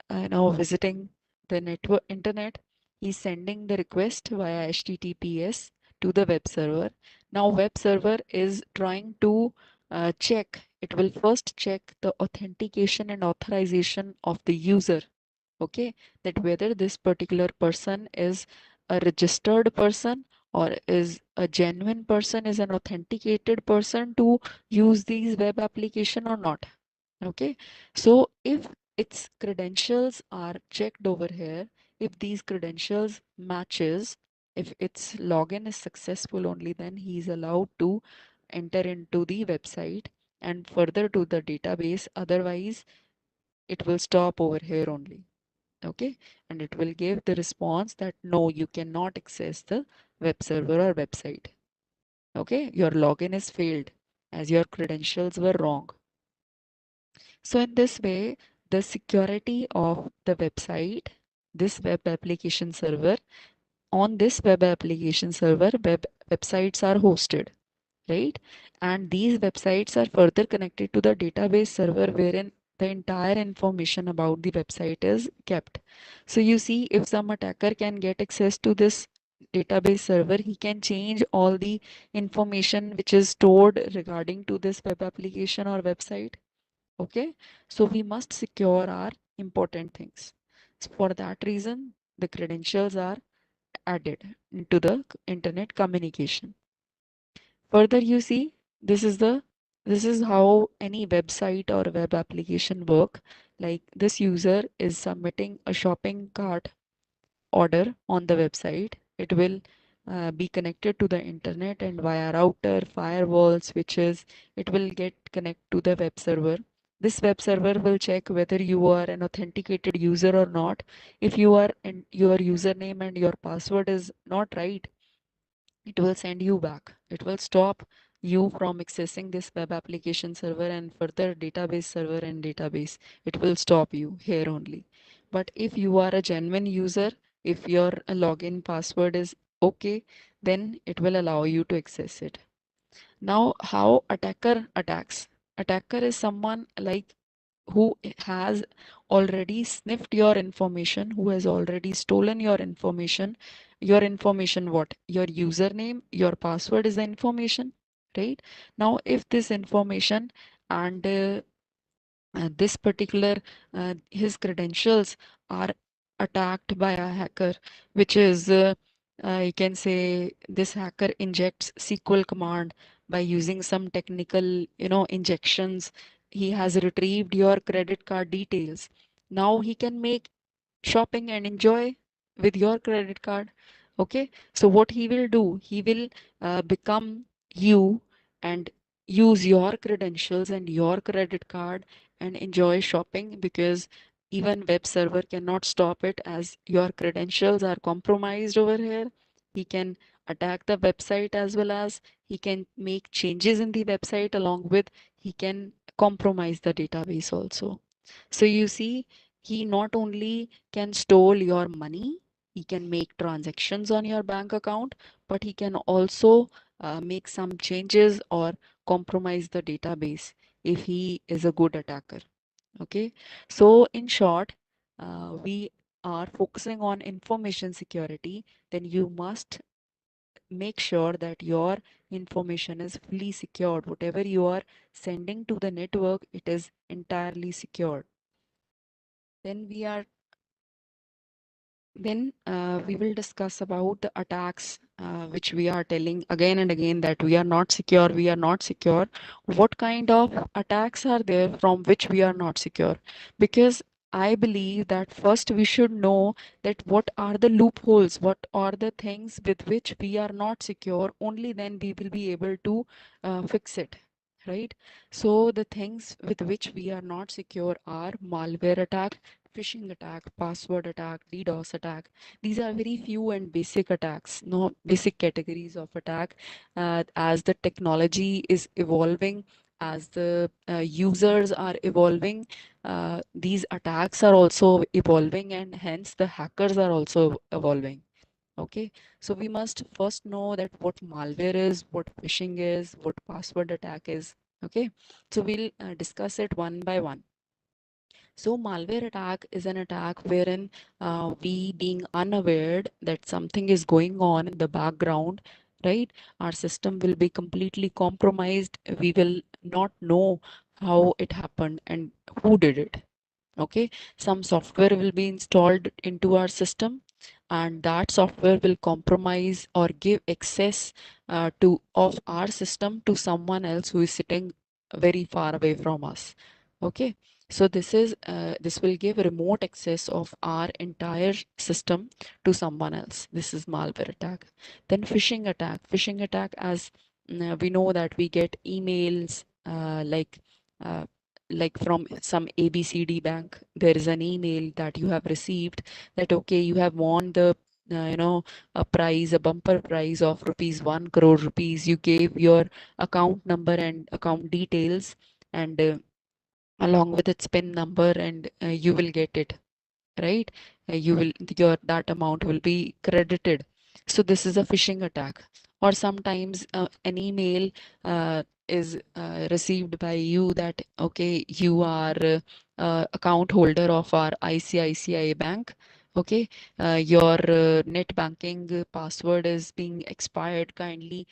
now visiting the network internet. He's sending the request via HTTPS to the web server. Now web server is trying to check. It will first check the authentication and authorization of the user. Okay, that whether this particular person is a registered person or is a genuine person, is an authenticated person to use these web application or not. Okay, so if its credentials are checked over here, if these credentials matches, if its login is successful, only then he is allowed to enter into the website and further to the database. Otherwise it will stop over here only. Okay, and it will give the response that no, you cannot access the web server or website. Okay, your login is failed as your credentials were wrong. So in this way, the security of the website, this web application server, on this web application server, websites are hosted, right? And these websites are further connected to the database server wherein the entire information about the website is kept. So you see, if some attacker can get access to this database server, he can change all the information which is stored regarding to this web application or website. Okay, so we must secure our important things. So for that reason, the credentials are added into the internet communication. Further, you see, this is how any website or web application work. Like this user is submitting a shopping cart order on the website. It will be connected to the internet and via router, firewall, switches, it will get connect to the web server. This web server will check whether you are an authenticated user or not. If you are and your username and your password is not right, it will send you back. It will stop you from accessing this web application server and further database server and database. It will stop you here only. But if you are a genuine user, if your login password is okay, then it will allow you to access it. Now, how attacker attacks? Attacker is someone like who has already sniffed your information, who has already stolen your information. Your information, what? Your username, your password is the information, right? Now, if this information and this particular his credentials are attacked by a hacker, which is you can say this hacker injects SQL command by using some technical injections. He has retrieved your credit card details. Now he can make shopping and enjoy with your credit card. Okay, so what he will do, he will become you and use your credentials and your credit card and enjoy shopping, because even web server cannot stop it as your credentials are compromised over here. He can attack the website as well as he can make changes in the website, along with he can compromise the database also. So you see, he not only can stole your money, he can make transactions on your bank account, but he can also make some changes or compromise the database if he is a good attacker. Okay, so in short, we are focusing on information security. Then you must make sure that your information is fully secured. Whatever you are sending to the network, it is entirely secured. Then we will discuss about the attacks which we are telling again and again that we are not secure, we are not secure. What kind of attacks are there from which we are not secure? Because I believe that first we should know that what are the loopholes, what are the things with which we are not secure. Only then we will be able to fix it, right? So the things with which we are not secure are malware attack, phishing attack, password attack, DDoS attack. These are very few and basic attacks, no basic categories of attack. As the technology is evolving, as the users are evolving, these attacks are also evolving, and hence the hackers are also evolving. Okay, so we must first know that what malware is, what phishing is, what password attack is. Okay, so we'll discuss it one by one. So malware attack is an attack wherein we being unaware that something is going on in the background, right? Our system will be completely compromised. We will not know how it happened and who did it. Okay, some software will be installed into our system, and that software will compromise or give access to of our system to someone else who is sitting very far away from us. Okay, so this will give remote access of our entire system to someone else. This is malware attack. Then phishing attack. Phishing attack, as we know that we get emails uh, like from some ABCD bank, there is an email that you have received that, okay, you have won the a prize, a bumper prize of rupees 1 crore rupees. You gave your account number and account details, and along with its PIN number, and you will get it, right? You will your that amount will be credited. So this is a phishing attack. Or sometimes an email is received by you that, okay, you are account holder of our ICICI bank. Okay, your net banking password is being expired. Kindly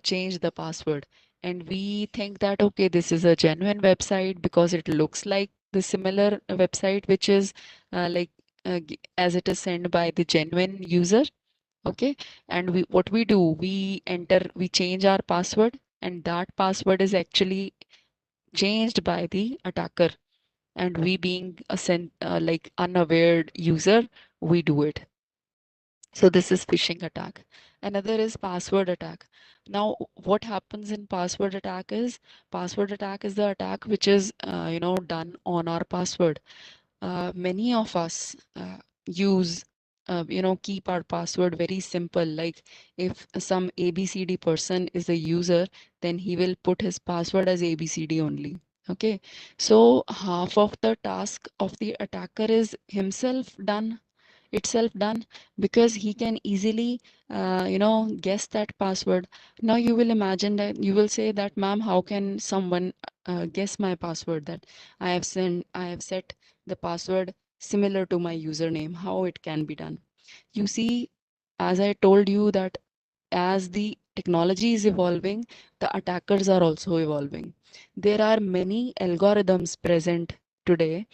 change the password. And we think that, okay, this is a genuine website because it looks like the similar website which is as it is sent by the genuine user. Okay, and what we do, we change our password, and that password is actually changed by the attacker, and we being like unaware user, we do it. So this is phishing attack. Another is password attack. Now, what happens in password attack is the attack which is done on our password. Many of us use keep our password very simple. Like if some ABCD person is a user, then he will put his password as ABCD only. Okay, so half of the task of the attacker is itself done, because he can easily guess that password. Now you will imagine that you will say that, ma'am, how can someone guess my password, that I have set the password similar to my username? How it can be done? You see, as I told you that as the technology is evolving, the attackers are also evolving. There are many algorithms present today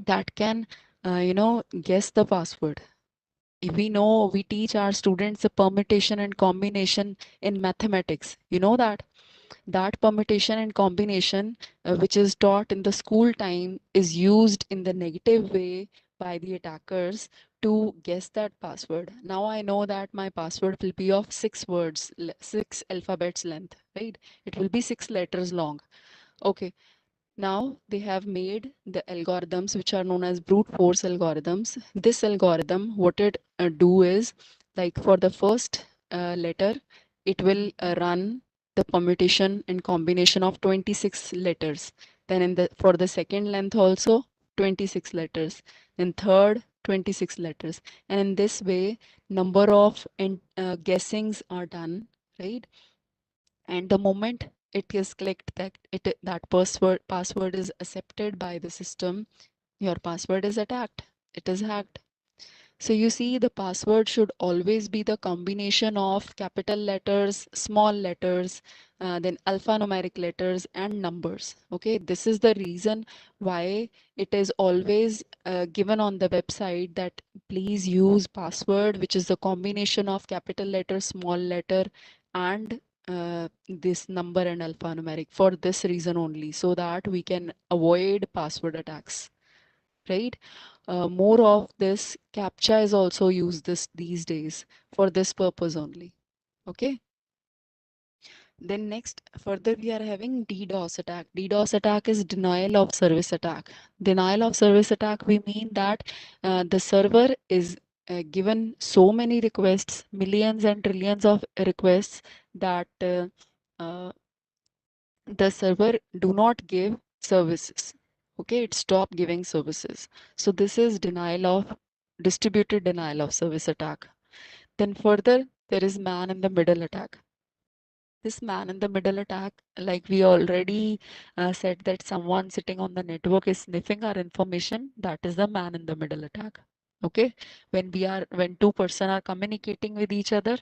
that can guess the password. We know, we teach our students the permutation and combination in mathematics. You know that permutation and combination which is taught in the school time is used in the negative way by the attackers to guess that password. Now I know that my password will be of 6 words, 6 alphabets length, right? It will be 6 letters long. Okay, now they have made the algorithms which are known as brute force algorithms. This algorithm, what it do is, like for the first letter, it will run the permutation and combination of 26 letters. Then for the second length also 26 letters. Then third 26 letters. And in this way, number of guessings are done, right? And the moment it is clicked that that password is accepted by the system, your password is attacked, it is hacked. So you see, the password should always be the combination of capital letters, small letters, then alphanumeric letters and numbers. Okay, this is the reason why it is always given on the website that please use password, which is the combination of capital letter, small letter, and this number and alphanumeric, for this reason only, so that we can avoid password attacks, right? More of this captcha is also used these days for this purpose only. Okay. Then next, further we are having DDoS attack. DDoS attack is denial of service attack. Denial of service attack, we mean that the server is given so many requests, millions and trillions of requests, that uh, the server do not give services. Okay, it stop giving services. So this is distributed denial of service attack. Then further, there is man in the middle attack. This man in the middle attack, like we already said, that someone sitting on the network is sniffing our information, that is the man in the middle attack. Okay, when two person are communicating with each other,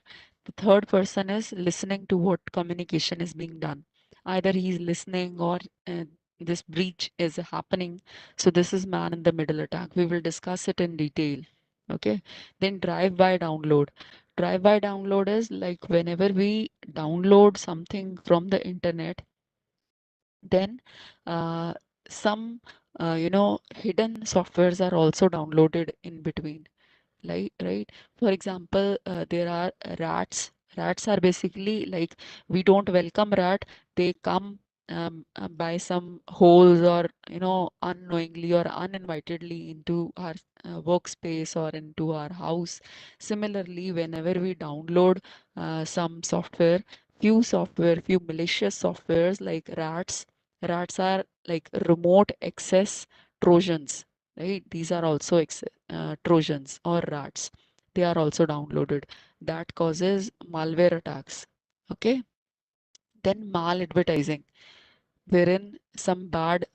the third person is listening to what communication is being done. Either he is listening, or this breach is happening. So this is man in the middle attack. We will discuss it in detail. Okay, then drive-by download. Drive-by download is like whenever we download something from the internet, then uh, some hidden softwares are also downloaded in between. Like, right, for example, there are rats. Rats are basically like, we don't welcome rat, they come by some holes, or unknowingly or uninvitedly into our workspace or into our house. Similarly, whenever we download some few malicious softwares like rats are like remote access trojans, right? These are also trojans or rats. They are also downloaded. That causes malware attacks. Okay. Then mal-advertising, wherein some bad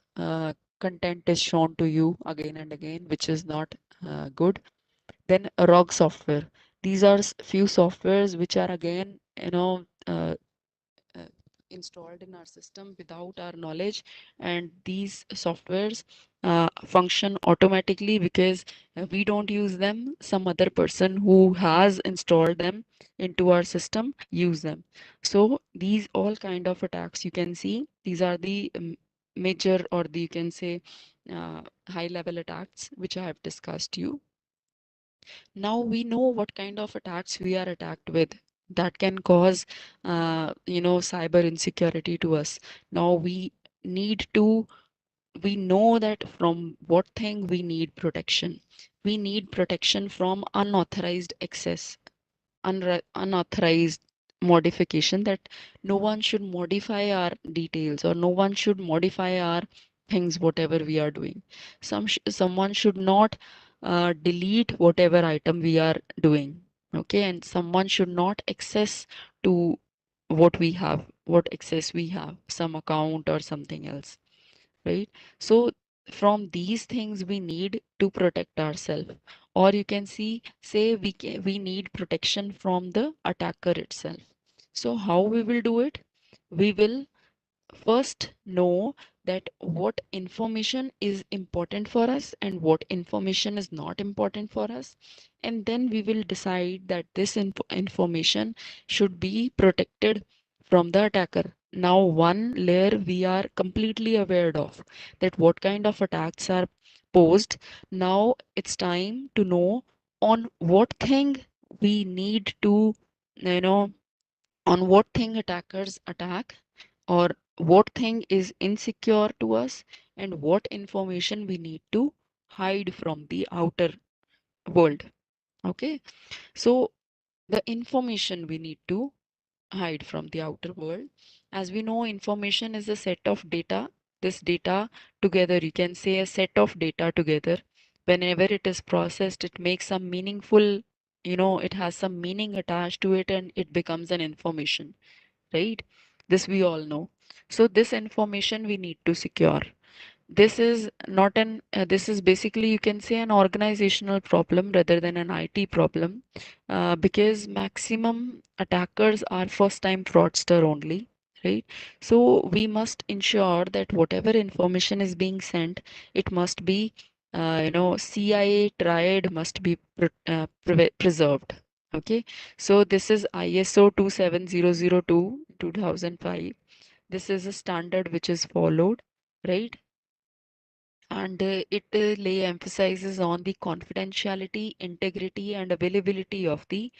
content is shown to you again and again, which is not good. Then ROG software. These are few softwares which are again, uh, installed in our system without our knowledge, and these softwares function automatically because we don't use them. Some other person who has installed them into our system use them. So these all kind of attacks you can see, these are the major, or the, you can say, high level attacks which I have discussed you. Now we know what kind of attacks we are attacked with that can cause cyber insecurity to us. Now need to we know that from what thing we need protection. We need protection from unauthorized access, unauthorized modification, that no one should modify our details, or no one should modify our things, whatever we are doing. Someone should not delete whatever item we are doing. Okay, and someone should not access to what access we have, some account or something else, right? So from these things we need to protect ourselves, or you can say we need protection from the attacker itself. So how we will do it? We will first know that what information is important for us and what information is not important for us, and then we will decide that this information should be protected from the attacker. Now one layer we are completely aware of, that what kind of attacks are posed. Now it's time to know on what thing we need to, you know on what thing attackers attack, or what thing is insecure to us, and what information we need to hide from the outer world. Okay, so the information we need to hide from the outer world, as we know, information is a set of data. This data together, you can say a set of data together, whenever it is processed, it makes some meaningful, it has some meaning attached to it, and it becomes an information, right? This we all know. So this information we need to secure. this is not an this is basically, you can say, an organizational problem rather than an IT problem, because maximum attackers are first time fraudster only, right? So we must ensure that whatever information is being sent, it must be CIA triad must be preserved. Okay, so this is ISO 27002 2005. This is a standard which is followed, right? And it lay emphasizes on the confidentiality, integrity, and availability of the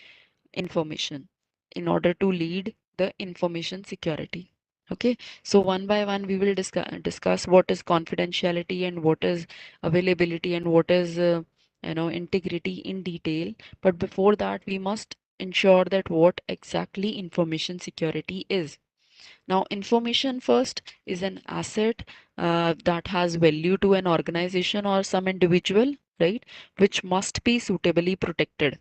information in order to lead the information security. Okay, so one by one we will discuss what is confidentiality and what is availability and what is integrity in detail. But before that, we must ensure that what exactly information security is. Now, information first is an asset that has value to an organization or some individual, right? Which must be suitably protected,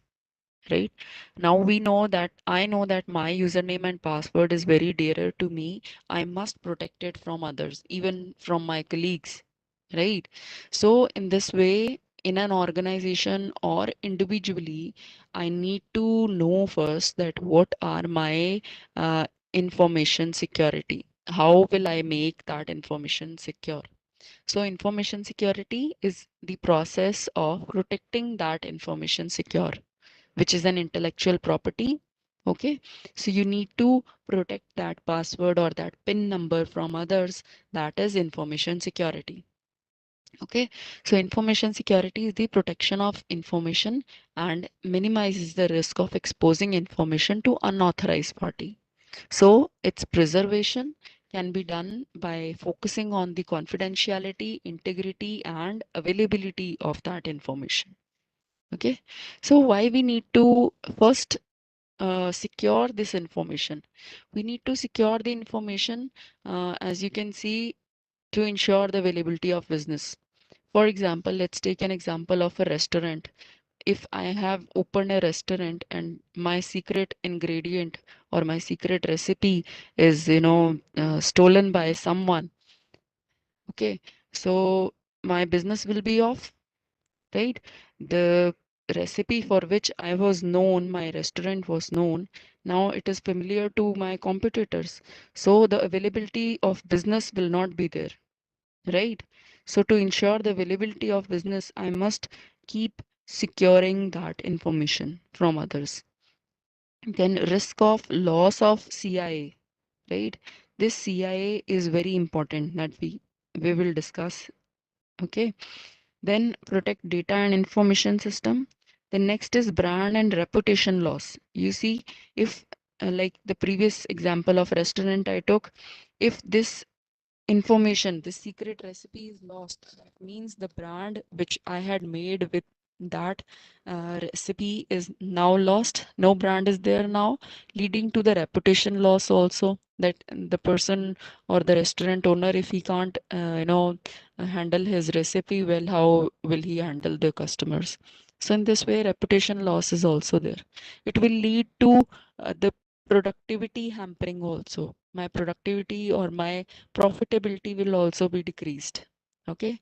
right? Now we know that I know that my username and password is very dearer to me. I must protect it from others, even from my colleagues, right? So in this way, in an organization or individually, I need to know first that what are my information security. How will I make that information secure? So information security is the process of protecting that information secure, which is an intellectual property. Okay, so you need to protect that password or that PIN number from others. That is information security. Okay, so information security is the protection of information and minimizes the risk of exposing information to unauthorized party. So its preservation can be done by focusing on the confidentiality, integrity, and availability of that information. Okay, so why we need to first secure this information? We need to secure the information, as you can see, to ensure the availability of business. For example, let's take an example of a restaurant. If I have opened a restaurant and my secret ingredient or my secret recipe is, stolen by someone, okay, so my business will be off, right? The recipe for which I was known, my restaurant was known, now it is familiar to my competitors. So the availability of business will not be there, right? So to ensure the availability of business, I must keep securing that information from others. Then risk of loss of CIA, right? This CIA is very important that we will discuss. Okay, then protect data and information system. The next is brand and reputation loss. You see, if like the previous example of restaurant I took, if this information, the secret recipe is lost, that means the brand which I had made with that recipe is now lost. No brand is there now, leading to the reputation loss also. That the person or the restaurant owner, if he can't handle his recipe well, how will he handle the customers? So in this way, reputation loss is also there. It will lead to the productivity hampering also. My productivity or my profitability will also be decreased. Okay,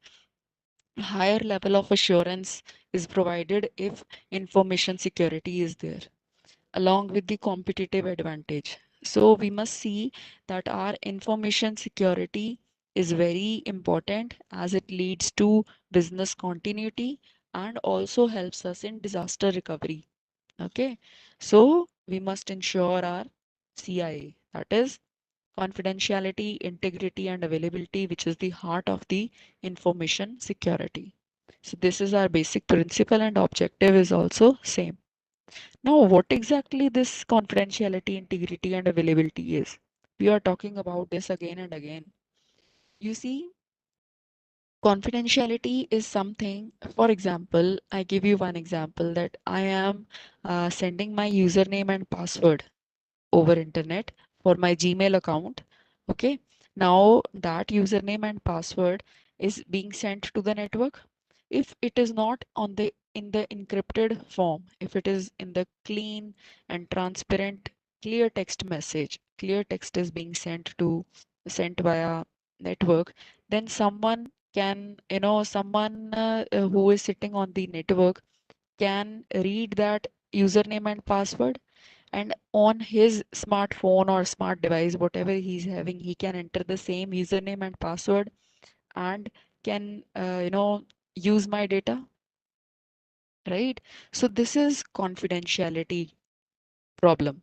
higher level of assurance is provided if information security is there, along with the competitive advantage. So we must see that our information security is very important as it leads to business continuity and also helps us in disaster recovery. Okay, so we must ensure our CIA, that is confidentiality, integrity, and availability, which is the heart of the information security. So this is our basic principle and objective is also same. Now, what exactly this confidentiality, integrity, and availability is? We are talking about this again and again. You see, confidentiality is something, for example, I give you one example that I am sending my username and password over internet for my Gmail account. Okay. Now that username and password is being sent to the network. If it is not on the in the encrypted form, if it is in the clean and transparent clear text message, clear text is being sent via network, then someone can, someone who is sitting on the network can read that username and password, and on his smartphone or smart device, whatever he's having, he can enter the same username and password and can, use my data, right? So this is confidentiality problem.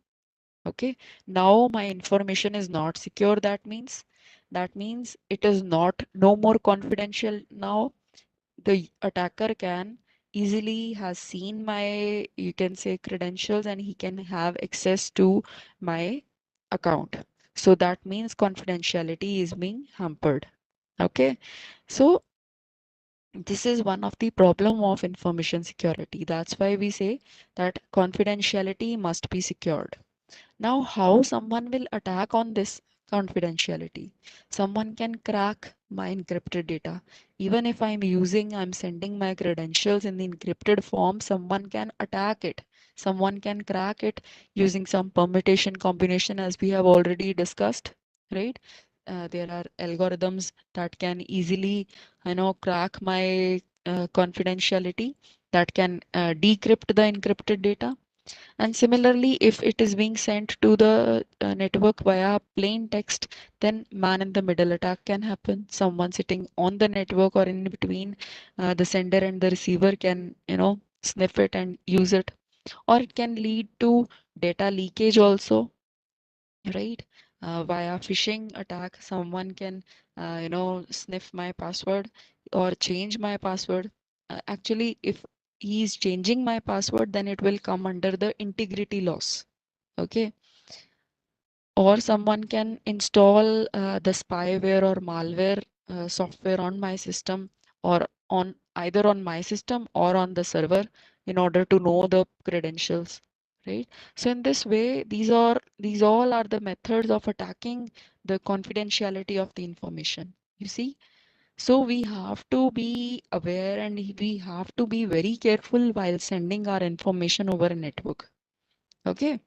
Okay, now my information is not secure. That means it is not no more confidential. Now the attacker can easily has seen my, you can say, credentials, and he can have access to my account. So that means confidentiality is being hampered. Okay, so this is one of the problem of information security. That's why we say that confidentiality must be secured. Now, how someone will attack on this confidentiality? Someone can crack my encrypted data. Even if I'm sending my credentials in the encrypted form, someone can attack it. Someone can crack it using some permutation combination, as we have already discussed, right? There are algorithms that can easily, crack my confidentiality, that can decrypt the encrypted data. And similarly, if it is being sent to the network via plain text, then man in the middle attack can happen. Someone sitting on the network or in between the sender and the receiver can, sniff it and use it. Or it can lead to data leakage also, right? Via phishing attack, someone can, sniff my password or change my password. Actually, if he's changing my password, then it will come under the integrity loss. Okay. Or someone can install the spyware or malware software on my system, or on either on my system or on the server, in order to know the credentials, right? So in this way, these all are the methods of attacking the confidentiality of the information, you see. So we have to be aware, and we have to be very careful while sending our information over a network. Okay.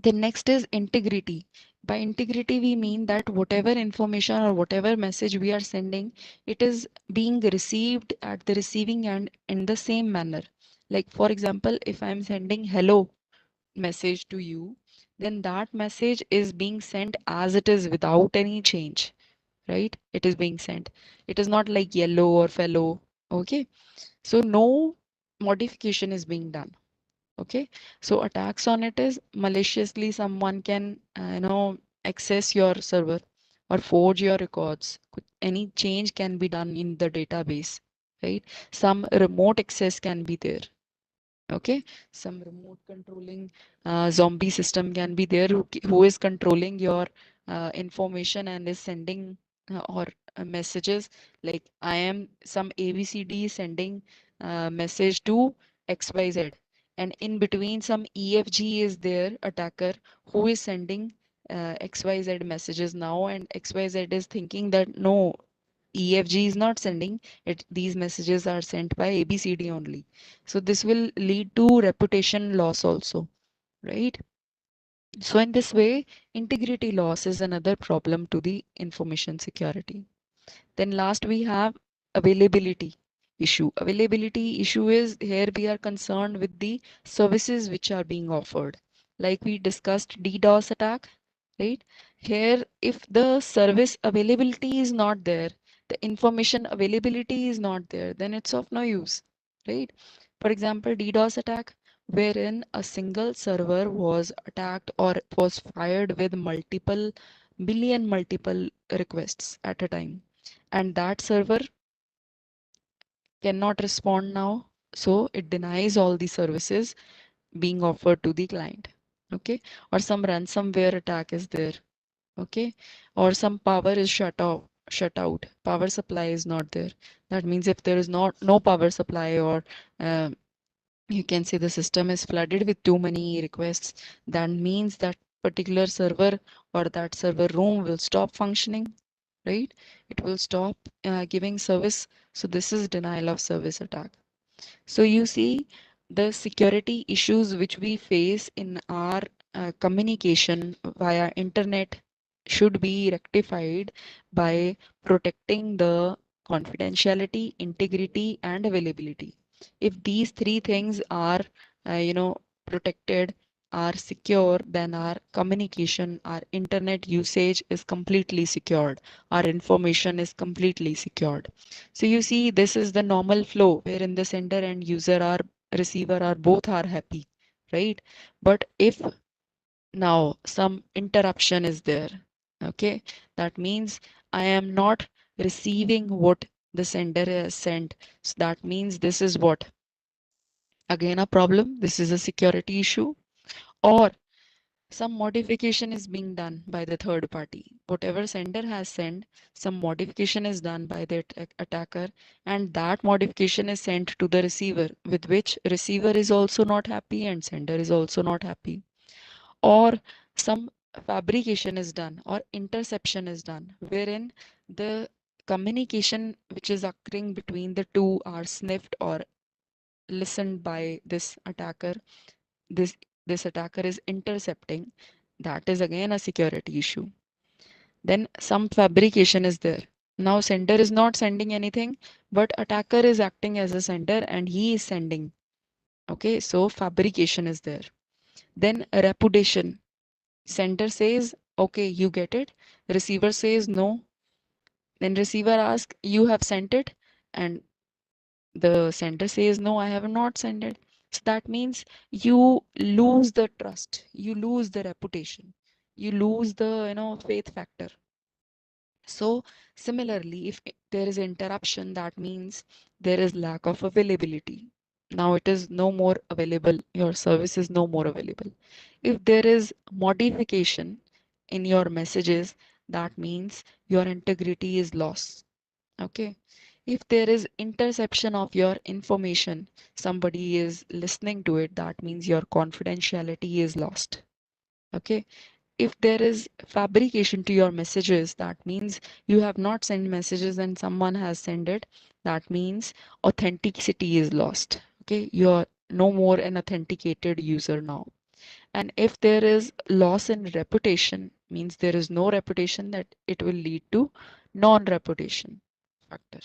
The next is integrity. By integrity, we mean that whatever information or whatever message we are sending, it is being received at the receiving end in the same manner. Like, for example, if I'm sending hello message to you, then that message is being sent as it is without any change, right? It is being sent. It is not like yellow or fellow. Okay. So no modification is being done. Okay, so attacks on it is maliciously someone can, access your server or forge your records. Any change can be done in the database, right? Some remote access can be there. Okay, some remote controlling zombie system can be there, who is controlling your information and is sending or messages, like I am some ABCD sending message to XYZ, and in between some EFG is there, attacker, who is sending XYZ messages now, and XYZ is thinking that no, EFG is not sending it, these messages are sent by ABCD only. So this will lead to reputation loss also, right? So in this way, integrity loss is another problem to the information security. Then last we have availability issue. Availability issue is, here we are concerned with the services which are being offered. Like we discussed DDoS attack, right? Here, if the service availability is not there, the information availability is not there, then it's of no use, right? For example, DDoS attack, wherein a single server was attacked or was fired with multiple requests at a time, and that server cannot respond now, so it denies all the services being offered to the client. Okay, or some ransomware attack is there. Okay, or some power is shut out, power supply is not there. That means if there is no power supply, or uh, you can say the system is flooded with too many requests, that means that particular server or that server room will stop functioning, right? It will stop giving service. So this is denial of service attack. So you see, the security issues which we face in our communication via internet should be rectified by protecting the confidentiality, integrity, and availability. If these three things are, protected, are secure, then our communication, our internet usage is completely secured. Our information is completely secured. So you see, this is the normal flow wherein the sender and user are receiver are both are happy, right? But if now some interruption is there, okay, that means I am not receiving what the sender has sent. So that means this is what, again, a problem. This is a security issue. Or some modification is being done by the third party. Whatever sender has sent, some modification is done by the attacker, and that modification is sent to the receiver, with which receiver is also not happy and sender is also not happy. Or some fabrication is done or interception is done, wherein the communication which is occurring between the two are sniffed or listened by this attacker. This attacker is intercepting. That is again a security issue. Then some fabrication is there. Now sender is not sending anything, but attacker is acting as a sender and he is sending. Okay, so fabrication is there. Then reputation. Sender says, okay, you get it. Receiver says no. Then receiver asks, you have sent it. And the sender says, no, I have not sent it. So that means you lose the trust, you lose the reputation, you lose the faith factor. So similarly, if there is interruption, that means there is lack of availability. Now it is no more available, your service is no more available. If there is modification in your messages, that means your integrity is lost. Okay. If there is interception of your information, somebody is listening to it, that means your confidentiality is lost. Okay. If there is fabrication to your messages, that means you have not sent messages and someone has sent it. That means authenticity is lost. Okay. You're no more an authenticated user now. And if there is loss in reputation, means there is no reputation, that it will lead to non-reputation factor.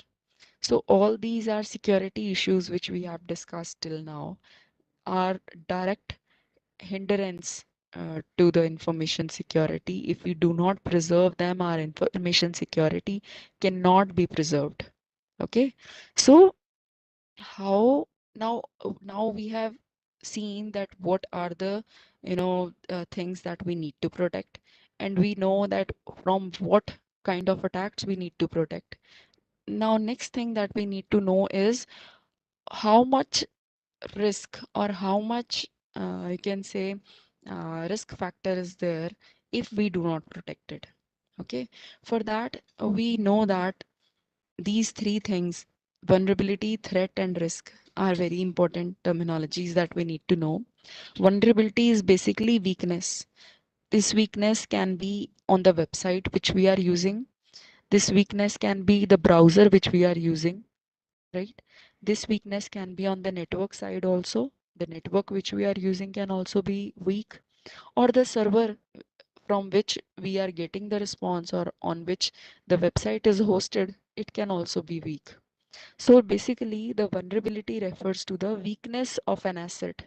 So all these are security issues which we have discussed till now, are direct hindrance to the information security. If we do not preserve them, our information security cannot be preserved. Okay, so how now we have seen that what are the things that we need to protect, and we know that from what kind of attacks we need to protect. Now next thing that we need to know is how much risk, or how much you can say risk factor is there if we do not protect it. Okay, for that we know that these three things, vulnerability, threat, and risk, are very important terminologies that we need to know. Vulnerability is basically weakness. This weakness can be on the website which we are using. This weakness can be the browser which we are using, right? This weakness can be on the network side also. The network which we are using can also be weak, or the server from which we are getting the response, or on which the website is hosted, it can also be weak. So basically, the vulnerability refers to the weakness of an asset,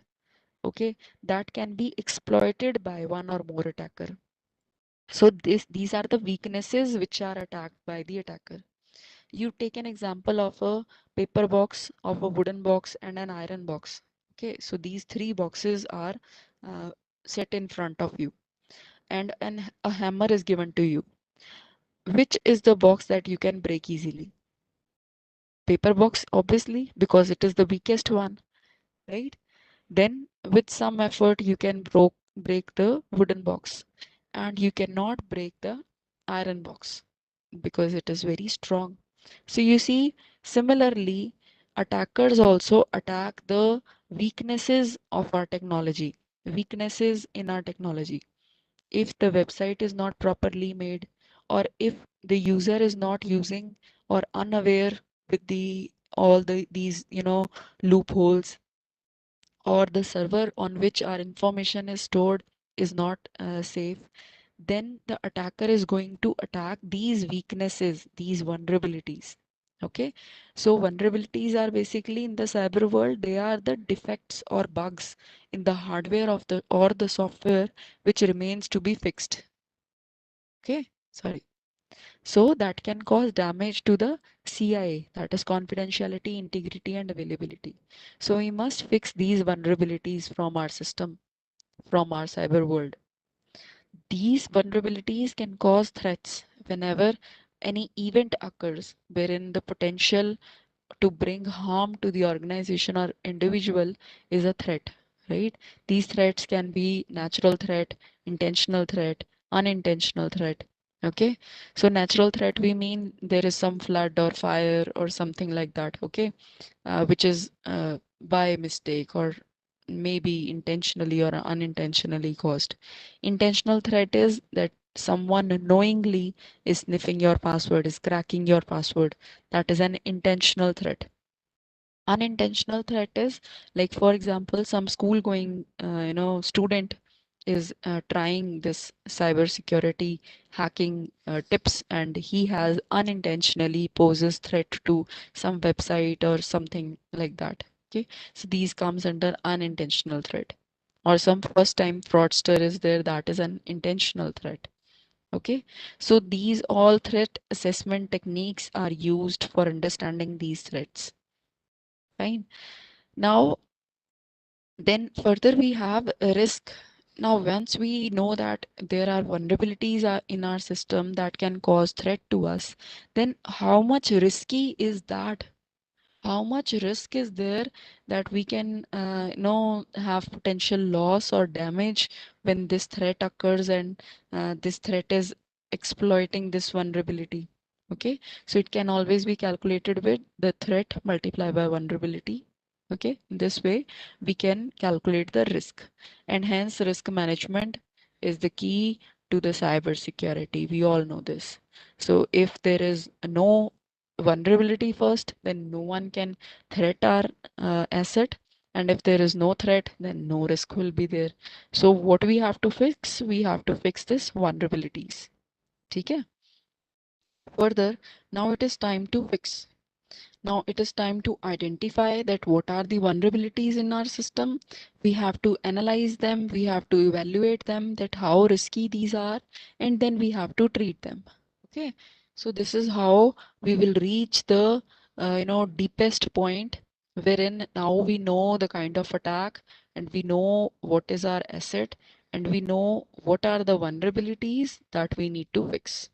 okay, that can be exploited by one or more attacker. So these are the weaknesses which are attacked by the attacker. You take an example of a paper box, of a wooden box, and an iron box. Okay, so these three boxes are uh, set in front of you, and a hammer is given to you. Which is the box that you can break easily? Paper box, obviously, because it is the weakest one, right? Then with some effort you can break the wooden box, and you cannot break the iron box because it is very strong. So you see, similarly, attackers also attack the weaknesses of our technology, weaknesses in our technology. If the website is not properly made, or if the user is not using or unaware with the all these loopholes, or the server on which our information is stored is not safe, then the attacker is going to attack these weaknesses, these vulnerabilities. Okay, so vulnerabilities are basically in the cyber world, they are the defects or bugs in the hardware of the or the software which remains to be fixed. Okay, sorry. So that can cause damage to the CIA, that is confidentiality, integrity, and availability. So we must fix these vulnerabilities from our system, from our cyber world. These vulnerabilities can cause threats whenever any event occurs wherein the potential to bring harm to the organization or individual is a threat, right? These threats can be natural threat, intentional threat, unintentional threat. Okay, so natural threat, we mean there is some flood or fire or something like that, okay, which is by mistake or maybe intentionally or unintentionally caused. Intentional threat is that someone knowingly is sniffing your password, is cracking your password. That is an intentional threat. Unintentional threat is like, for example, some school going student is trying this cyber security hacking tips, and he has unintentionally poses threat to some website or something like that. Okay, so these comes under unintentional threat. Or some first time fraudster is there, that is an intentional threat. Okay, so these all threat assessment techniques are used for understanding these threats. Fine. Now, then further we have a risk. Now, once we know that there are vulnerabilities in our system that can cause threat to us, then how much risky is that? How much risk is there that we can have potential loss or damage when this threat occurs and this threat is exploiting this vulnerability? Okay, so it can always be calculated with the threat multiplied by vulnerability. Okay, in this way we can calculate the risk, and hence risk management is the key to the cyber security. We all know this. So if there is no vulnerability first, then no one can threat our asset. And if there is no threat, then no risk will be there. So what we have to fix? We have to fix this vulnerabilities. Okay. Further, now it is time to fix. Now it is time to identify that what are the vulnerabilities in our system. We have to analyze them. We have to evaluate them, that how risky these are, and then we have to treat them. Okay. So this is how we will reach the deepest point, wherein now we know the kind of attack, and we know what is our asset, and we know what are the vulnerabilities that we need to fix.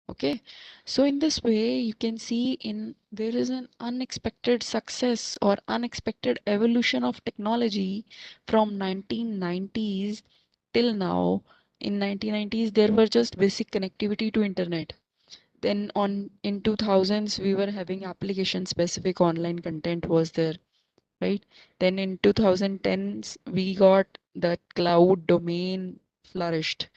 Okay, so in this way, you can see in there is an unexpected success or unexpected evolution of technology from 1990s till now. In 1990s, there were just basic connectivity to internet. Then on in 2000s, we were having application specific online content was there, right? Then in 2010s, we got the cloud domain flourished,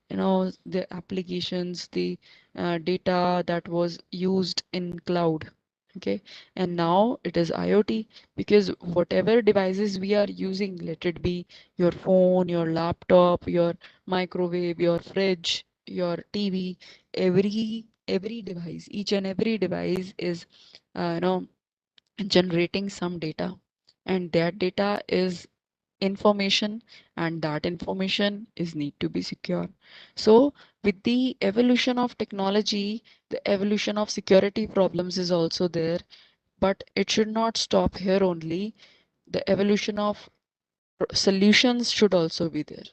the applications, the data that was used in cloud. Okay, and now it is IoT, because whatever devices we are using, let it be your phone, your laptop, your microwave, your fridge, your TV, every device, each and every device is uh, you know generating some data, and that data is information, and that information is need to be secure. So with the evolution of technology, the evolution of security problems is also there, but it should not stop here only. The evolution of solutions should also be there.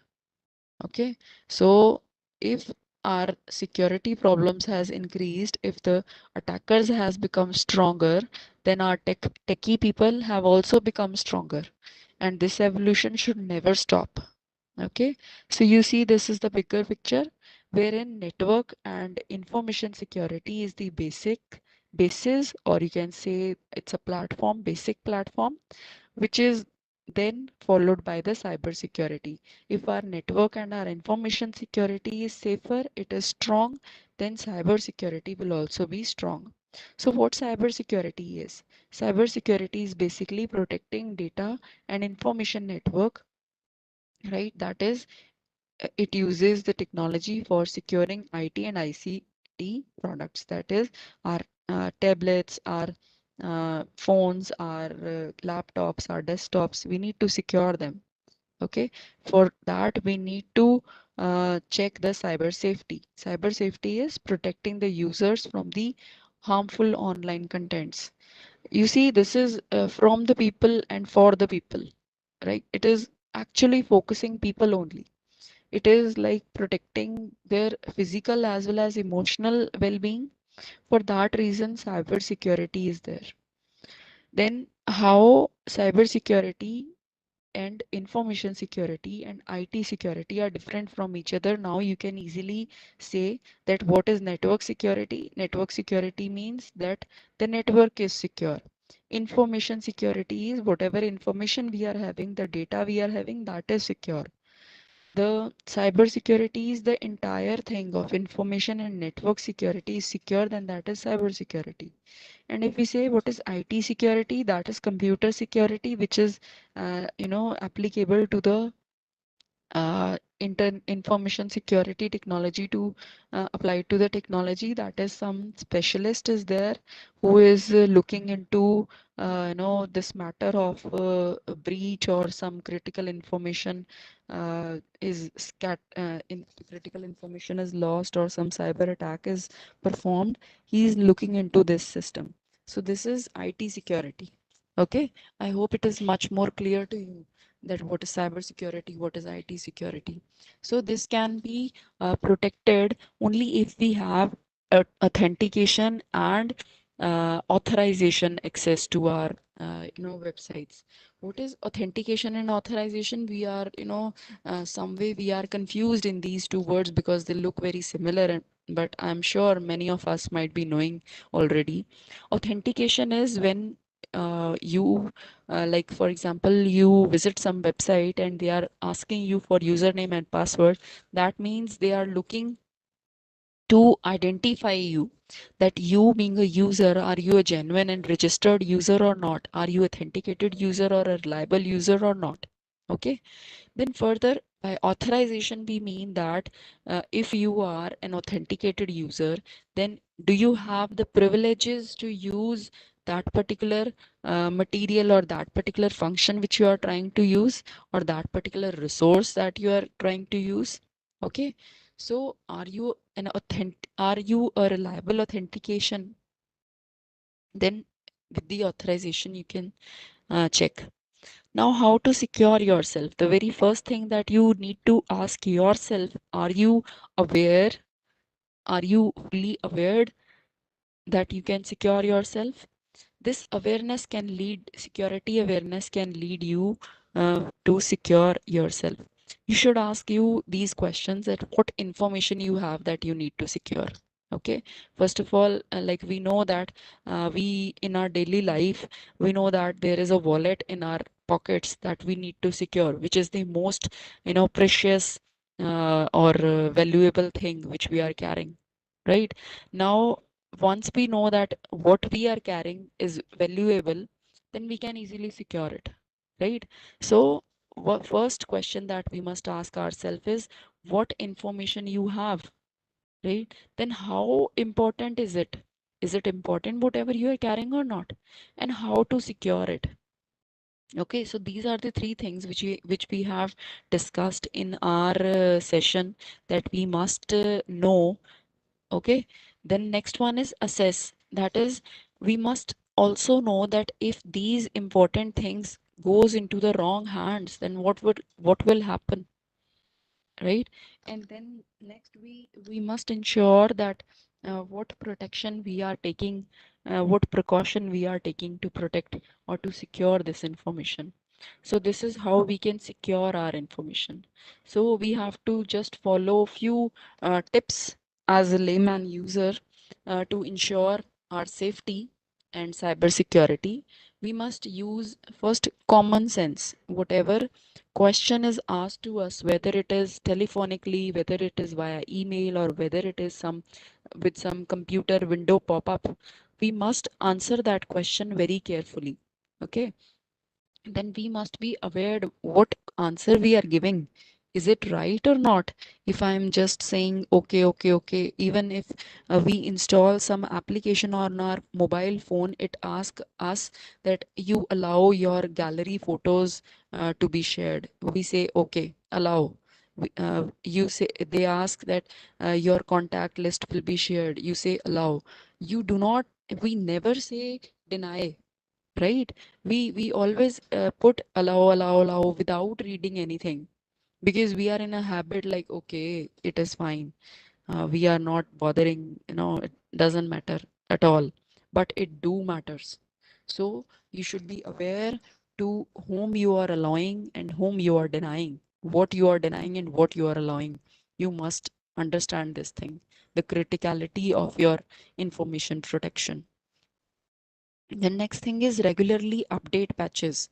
Okay, so if our security problems has increased, if the attackers has become stronger, then our techie people have also become stronger, and this evolution should never stop. Okay, so you see this is the bigger picture, wherein network and information security is the basis, or you can say it's a platform, basic platform, which is then followed by the cyber security. If our network and our information security is safer, it is strong, then cyber security will also be strong. So what cyber security is? Cyber security is basically protecting data and information network, right? That is, it uses the technology for securing IT and IT products, that is our tablets, our phones, our laptops, our desktops. We need to secure them. Okay, for that we need to check the cyber safety. Cyber safety is protecting the users from the harmful online contents. You see, this is from the people and for the people, right? It is actually focusing people only. It is like protecting their physical as well as emotional well-being. For that reason, cyber security is there. Then how cyber security and information security and IT security are different from each other. Now you can easily say that what is network security? Network security means that the network is secure. Information security is whatever information we are having, the data we are having, that is secure. The cyber security is the entire thing of information and network security is secure, then that is cyber security. And if we say what is IT security, that is computer security, which is applicable to the information security technology to apply to the technology. That is, some specialist is there who is looking into this matter of a breach or some critical information critical information is lost or some cyber attack is performed. He is looking into this system. So this is IT security. Okay, I hope it is much more clear to you that what is cyber security, what is IT security. So this can be protected only if we have authentication and authorization access to our websites. What is authentication and authorization? We are some way we are confused in these two words because they look very similar, but I'm sure many of us might be knowing already. Authentication is when you like for example, you visit some website and they are asking you for username and password. That means they are looking to identify you, that you being a user, are you a genuine and registered user or not? Are you authenticated user or a reliable user or not? Okay, then further, by authorization, we mean that if you are an authenticated user, then do you have the privileges to use that particular material or that particular function which you are trying to use, or that particular resource that you are trying to use? Okay, so are you a reliable authentication? Then with the authorization, you can check. Now, how to secure yourself? The very first thing that you need to ask yourself, are you aware? Are you fully aware that you can secure yourself? This awareness can lead, security awareness can lead you to secure yourself. You should ask you these questions: that what information you have that you need to secure. Okay, first of all, like we know that we in our daily life, we know that there is a wallet in our pockets that we need to secure, which is the most precious or valuable thing which we are carrying, right? Now, once we know that what we are carrying is valuable, then we can easily secure it, right? So what first question that we must ask ourselves is what information you have, right? Then how important is it? Is it important whatever you are carrying or not? And how to secure it? Okay, so these are the three things which we have discussed in our session that we must know. Okay, then next one is assess. That is, we must also know that if these important things goes into the wrong hands, then what will happen, right? And then next we must ensure that what protection we are taking, what precaution we are taking to protect or to secure this information. So this is how we can secure our information. So we have to just follow few tips as a layman user to ensure our safety and cyber security. We must use first common sense. Whatever question is asked to us, whether it is telephonically, whether it is via email, or whether it is some with some computer window pop-up, we must answer that question very carefully. Okay, then we must be aware what answer we are giving. Is it right or not? If I'm just saying okay, okay, okay, even if we install some application on our mobile phone, it asks us that you allow your gallery photos to be shared. We say okay, allow. You say, they ask that your contact list will be shared. You say allow. You do not. We never say deny, right? We always put allow, allow, allow without reading anything, because we are in a habit like okay, it is fine, we are not bothering, it doesn't matter at all, but it do matters. So you should be aware to whom you are allowing and whom you are denying, what you are denying and what you are allowing. You must understand this thing, the criticality of your information protection. The next thing is regularly update patches.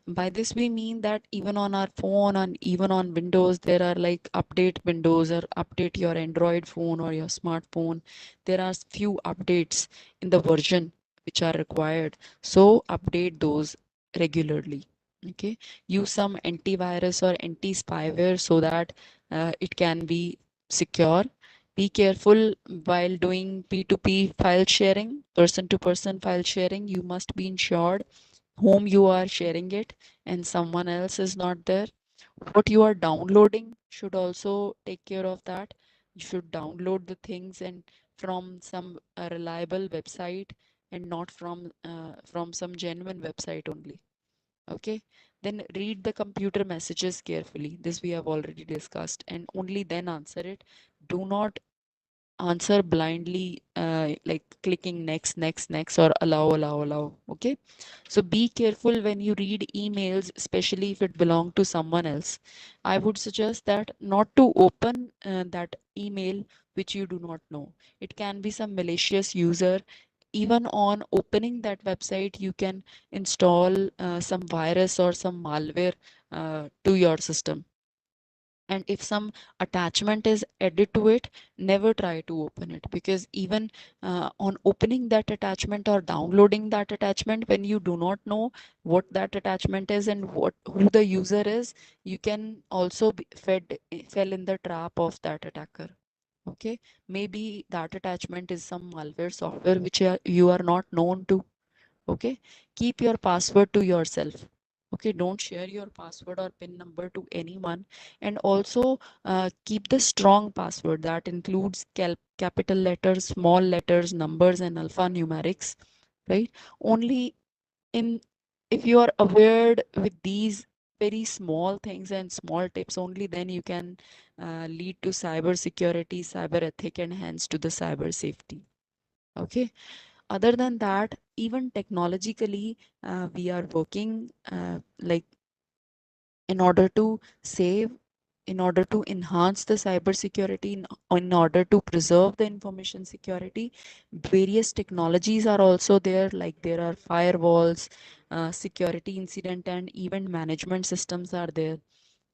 By this we mean that even on our phone and even on Windows, there are like update windows or update your Android phone or your smartphone. There are few updates in the version which are required. So update those regularly. Okay. Use some antivirus or anti-spyware so that it can be secure. Be careful while doing P2P file sharing, person to person file sharing. You must be ensured whom you are sharing it and someone else is not there. What you are downloading should also take care of that. You should download the things and from some reliable website and not from some genuine website only. Okay. Then read the computer messages carefully. This we have already discussed, and only then answer it. Do not answer blindly, like clicking next, next, next, or allow, allow, allow. Okay. So be careful when you read emails, especially if it belong to someone else. I would suggest that not to open that email which you do not know. It can be some malicious user. Even on opening that website, you can install some virus or some malware to your system. And if some attachment is added to it, never try to open it, because even on opening that attachment or downloading that attachment, when you do not know what that attachment is and what who the user is, you can also be fell in the trap of that attacker. Okay. Maybe that attachment is some malware software which you are not known to. Okay. Keep your password to yourself. Okay. Don't share your password or pin number to anyone. And also keep the strong password that includes capital letters, small letters, numbers, and alphanumerics, right? Only in if you are aware with these very small things and small tips, only then you can lead to cyber security, cyber ethic, and hence to the cyber safety. Okay. Other than that, even technologically, we are working like in order to save, in order to enhance the cyber security, in order to preserve the information security. Various technologies are also there, like there are firewalls, security incident and event management systems are there,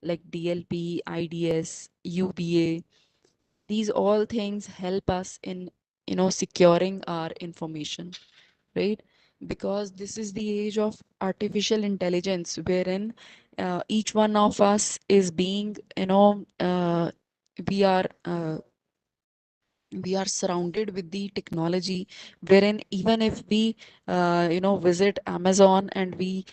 like DLP, IDS, UBA. These all things help us in securing our information, right? Because this is the age of artificial intelligence, wherein each one of us is being, we are we are surrounded with the technology, wherein even if we visit Amazon and we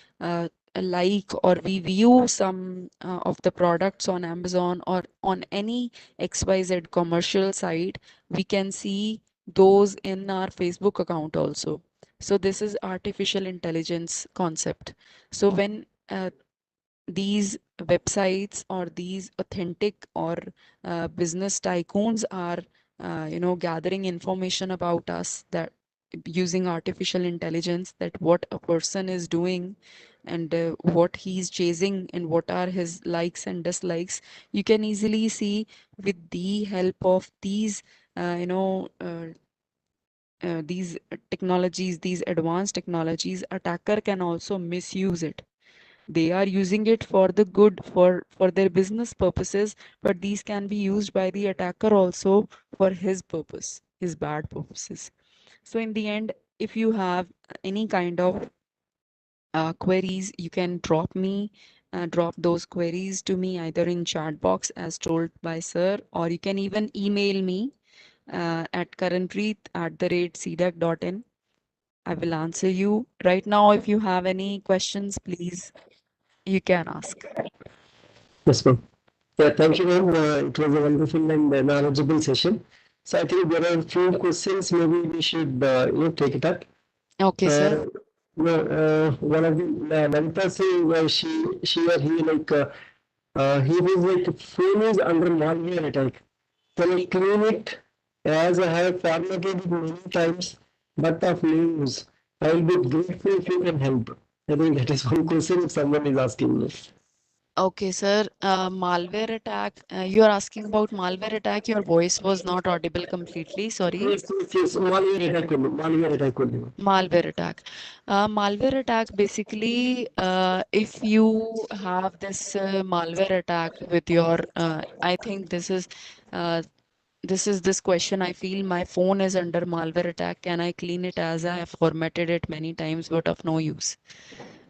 like or we view some of the products on Amazon or on any XYZ commercial site, we can see those in our Facebook account also. So this is artificial intelligence concept. So when these websites or these authentic or business tycoons are gathering information about us, that using artificial intelligence, that what a person is doing and what he's chasing and what are his likes and dislikes, you can easily see with the help of these these technologies, these advanced technologies, attacker can also misuse it. They are using it for the good, for their business purposes, but these can be used by the attacker also for his purpose, his bad purposes. So in the end, if you have any kind of queries, you can drop me drop those queries to me either in chat box as told by sir, or you can even email me at karanpreet@cdac.in. I will answer you right now. If you have any questions, please, you can ask. Yes, ma'am. Yeah, thank you, ma'am. It was a wonderful and knowledgeable session. So I think there are a few questions. Maybe we should take it up. Okay, sir. One of the Lalita saying she or he he was like phone is under malware attack. Can I clean it as I have formatted it many times, but of news. I will be grateful if you can help. I think that is one question if someone is asking me. Okay, sir. Malware attack. You are asking about malware attack. Your voice was not audible completely. Sorry. Yes, malware attack only. Malware attack only. Malware attack. Malware attack basically, if you have this malware attack with your, I think this question. I feel my phone is under malware attack. Can I clean it as I have formatted it many times, but of no use?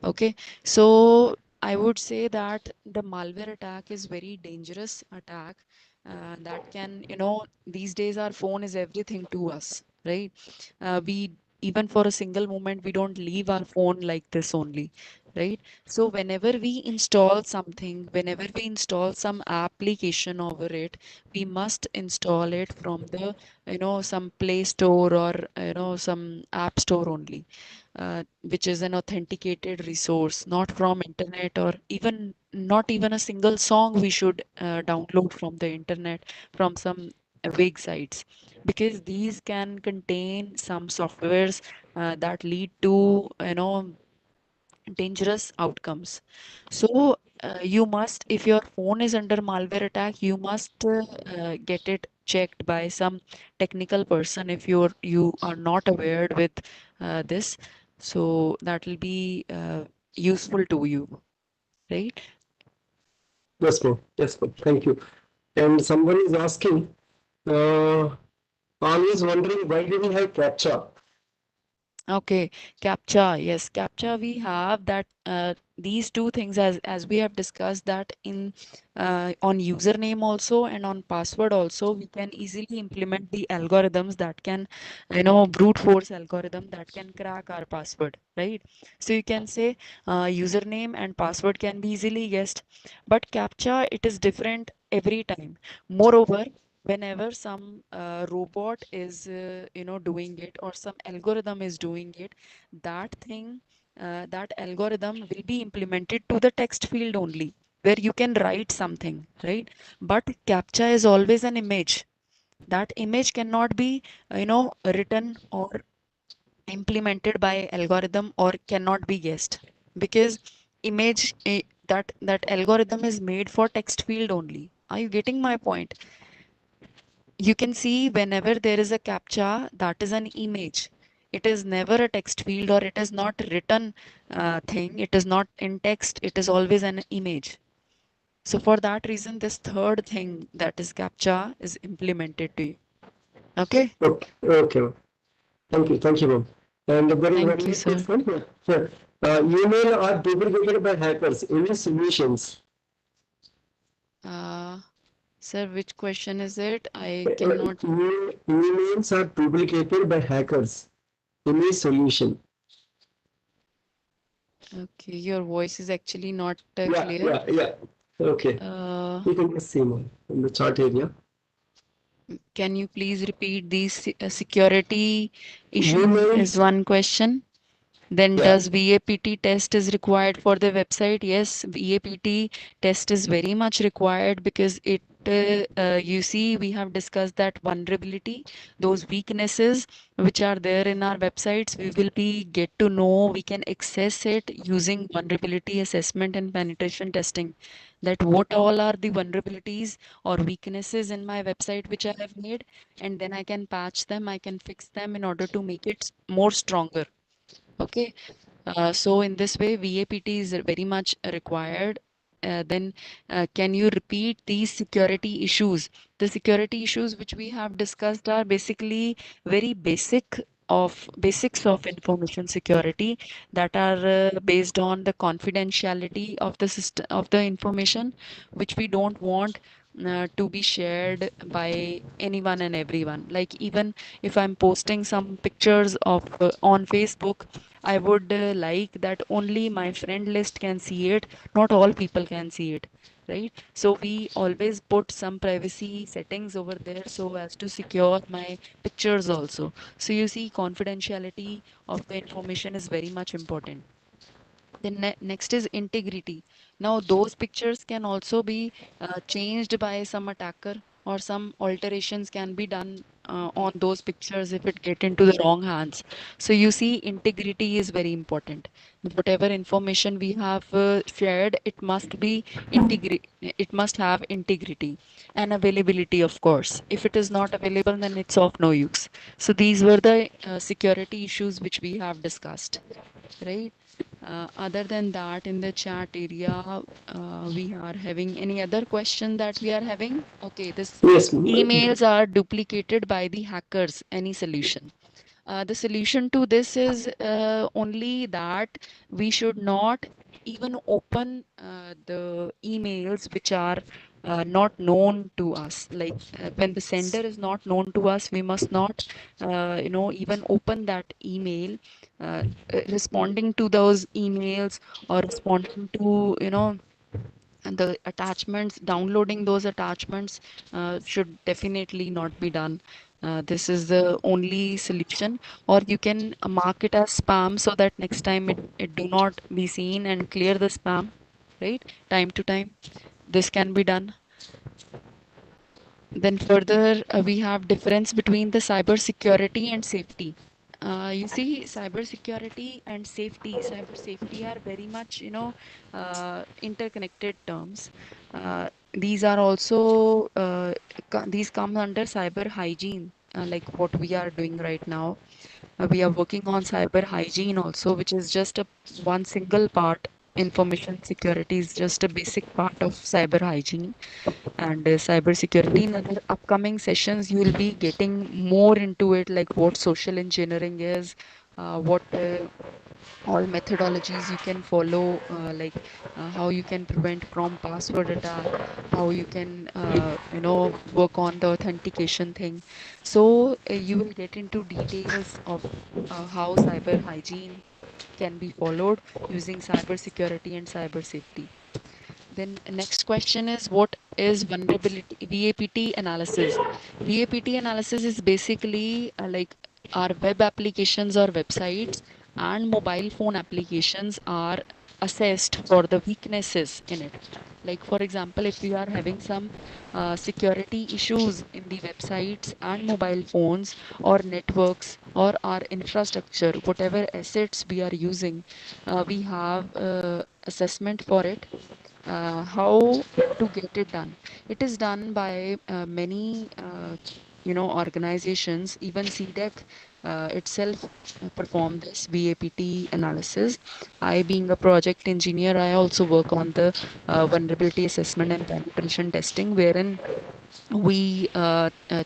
Okay, so I would say that the malware attack is very dangerous attack that can, these days our phone is everything to us, right? We even for a single moment we don't leave our phone like this only, right? So whenever we install something, whenever we install some application over it, we must install it from the, some Play Store or some App Store only, which is an authenticated resource, not from internet, or even not even a single song we should download from the internet from some vague sites, because these can contain some softwares that lead to dangerous outcomes. So you must, if your phone is under malware attack, you must get it checked by some technical person if you are not aware with this. So that will be useful to you, right? Yes, ma'am. Yes, ma'am. Thank you. And someone is asking, uh, always wondering why do we have CAPTCHA? Okay, CAPTCHA. Yes, CAPTCHA. We have that these two things, as we have discussed, that in on username also and on password also, we can easily implement the algorithms that can, brute force algorithm that can crack our password, right? So you can say username and password can be easily guessed, but CAPTCHA, it is different every time. Moreover, whenever some robot is doing it, or some algorithm is doing it, that thing, that algorithm will be implemented to the text field only, where you can write something, right? But captcha is always an image. That image cannot be written or implemented by algorithm, or cannot be guessed, because image, that algorithm is made for text field only. Are you getting my point? You can see whenever there is a captcha, that is an image. It is never a text field, or it is not written thing. It is not in text. It is always an image. So for that reason, this third thing, that is captcha, is implemented to you. Okay. Okay, okay, ma'am. Thank you, ma'am. And there is one Thank you, more sir. question here. Sure. Email are duplicated by hackers. Any solutions? Uh, Sir, which question is it? I Uh, cannot. Emails are duplicated by hackers. Any solution? Okay, your voice is actually not Yeah, clear. yeah, yeah. Okay. Uh, You can just see ma'am in the chart area. can you please repeat the security issue is Emails, one question. Then yeah. does VAPT test is required for the website? Yes, VAPT test is very much required, because it, you see, we have discussed that vulnerability, those weaknesses which are there in our websites, we will be get to know, we can access it using vulnerability assessment and penetration testing. That what all are the vulnerabilities or weaknesses in my website which I have made, and then I can patch them, I can fix them in order to make it more stronger. Okay, so in this way, VAPT is very much required. Then, can you repeat these security issues? The security issues which we have discussed are basically very basic of basics of information security that are based on the confidentiality of the system of the information, which we don't want to be shared by anyone and everyone. Like even if I'm posting some pictures of on Facebook, I would like that only my friend list can see it, not all people can see it, right? So we always put some privacy settings over there so as to secure my pictures also. So you see, confidentiality of the information is very much important. Then next is integrity. Now those pictures can also be changed by some attacker, or some alterations can be done on those pictures if it get into the wrong hands. So you see, integrity is very important. Whatever information we have shared, it must be it must have integrity and availability, of course. If it is not available, then it's of no use. So these were the security issues which we have discussed, right? Other than that, in the chat area, we are having any other question that we are having? Okay, this Yes. emails are duplicated by the hackers. Any solution? The solution to this is only that we should not even open the emails which are not known to us. Like when the sender is not known to us, we must not, even open that email. Responding to those emails, or responding to, and the attachments, downloading those attachments should definitely not be done. This is the only solution. Or you can mark it as spam so that next time it do not be seen, and clear the spam, right? Time to time. This can be done. Then further, we have difference between the cyber security and safety. You see, cyber security and safety, cyber safety are very much, interconnected terms. These are also, these come under cyber hygiene, like what we are doing right now. We are working on cyber hygiene also, which is just a one single part. Information security is just a basic part of cyber hygiene and cyber security. In other upcoming sessions, you will be getting more into it, like what social engineering is, what all methodologies you can follow, like how you can prevent from password attack, how you can work on the authentication thing. So you will get into details of how cyber hygiene can be followed using cyber security and cyber safety. Then next question is, what is vulnerability VAPT analysis? VAPT analysis is basically like our web applications or websites and mobile phone applications are assessed for the weaknesses in it. Like for example, if we are having some security issues in the websites and mobile phones or networks or our infrastructure, whatever assets we are using, we have assessment for it. How to get it done? It is done by many, organizations. Even CDEC itself perform this VAPT analysis. I, being a project engineer, I also work on the vulnerability assessment and penetration testing, wherein we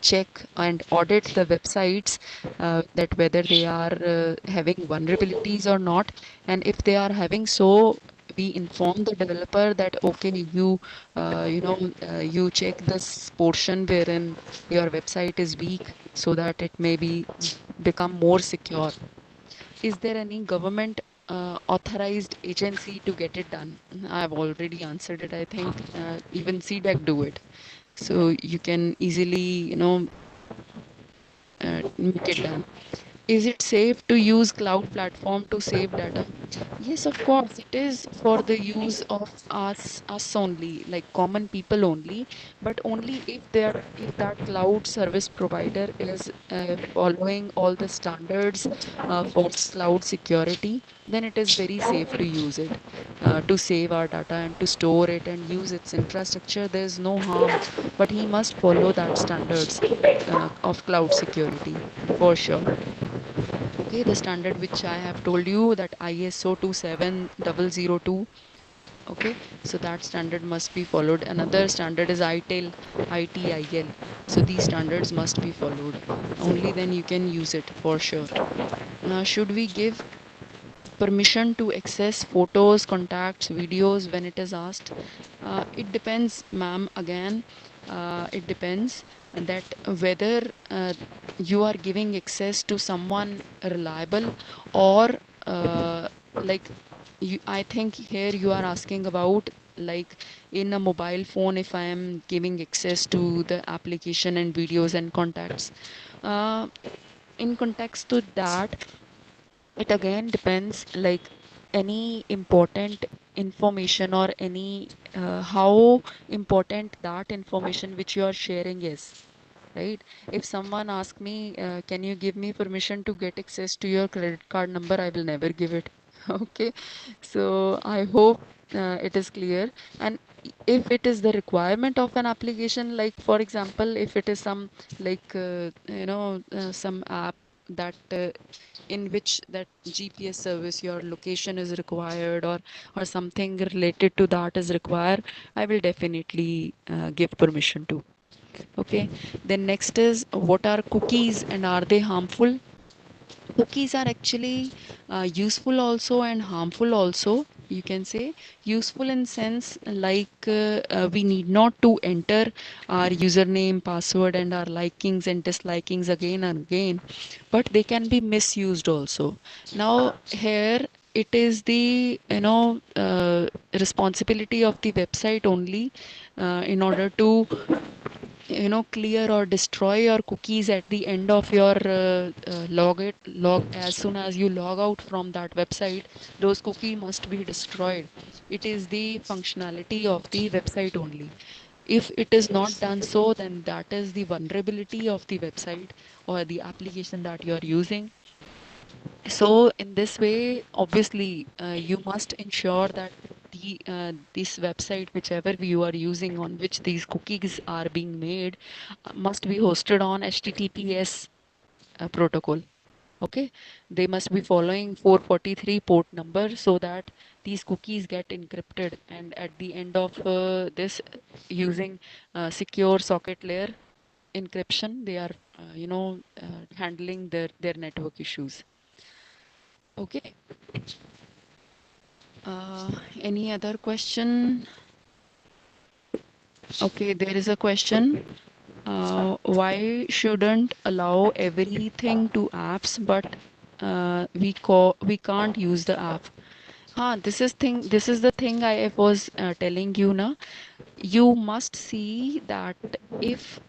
check and audit the websites, that whether they are having vulnerabilities or not, and if they are having, so we inform the developer that okay, you check this portion wherein your website is weak, so that it may be become more secure. Is there any government authorized agency to get it done? I've already answered it. I think even CDEC do it. So you can easily, make it done. Is it safe to use cloud platform to save data? Yes, of course, it is for the use of us only, like common people only, but only if that cloud service provider is following all the standards for cloud security, then it is very safe to use it, to save our data and to store it and use its infrastructure. There is no harm, but he must follow that standards of cloud security for sure. Okay, the standard which I have told you, that ISO 27002, Okay, so that standard must be followed. Another standard is ITIL. So these standards must be followed. Only then you can use it for sure. Should we give permission to access photos, contacts, videos when it is asked? It depends, ma'am. Again, it depends that whether you are giving access to someone reliable or like I think here you are asking about like in a mobile phone if I am giving access to the application and videos and contacts. Uh, in context to that, it again depends like any important information or any how important that information which you are sharing is, right? If someone asks me, can you give me permission to get access to your credit card number, I will never give it. Okay, so I hope it is clear. And if it is the requirement of an application, like for example, if it is some like some app that in which that GPS service, your location is required, or something related to that is required, I will definitely give permission to. Okay, then next is what are cookies and are they harmful? Cookies are actually useful also and harmful also. You can say useful in sense like we need not to enter our username, password, and our likings and dislikings again and again, but they can be misused also. Now here it is the responsibility of the website only in order to clear or destroy your cookies at the end of your log as soon as you log out from that website, those cookie must be destroyed. It is the functionality of the website only. If it is not done so, then that is the vulnerability of the website or the application that you are using. So in this way, obviously, you must ensure that the this website, whichever you are using on which these cookies are being made, must be hosted on HTTPS protocol. Okay, they must be following 443 port number so that these cookies get encrypted, and at the end of this, using secure socket layer encryption, they are handling their network issues. Okay. Any other question? Okay, there is a question. Why shouldn't allow everything to apps, but we can't use the app? This is the thing I was telling you now. You must see that if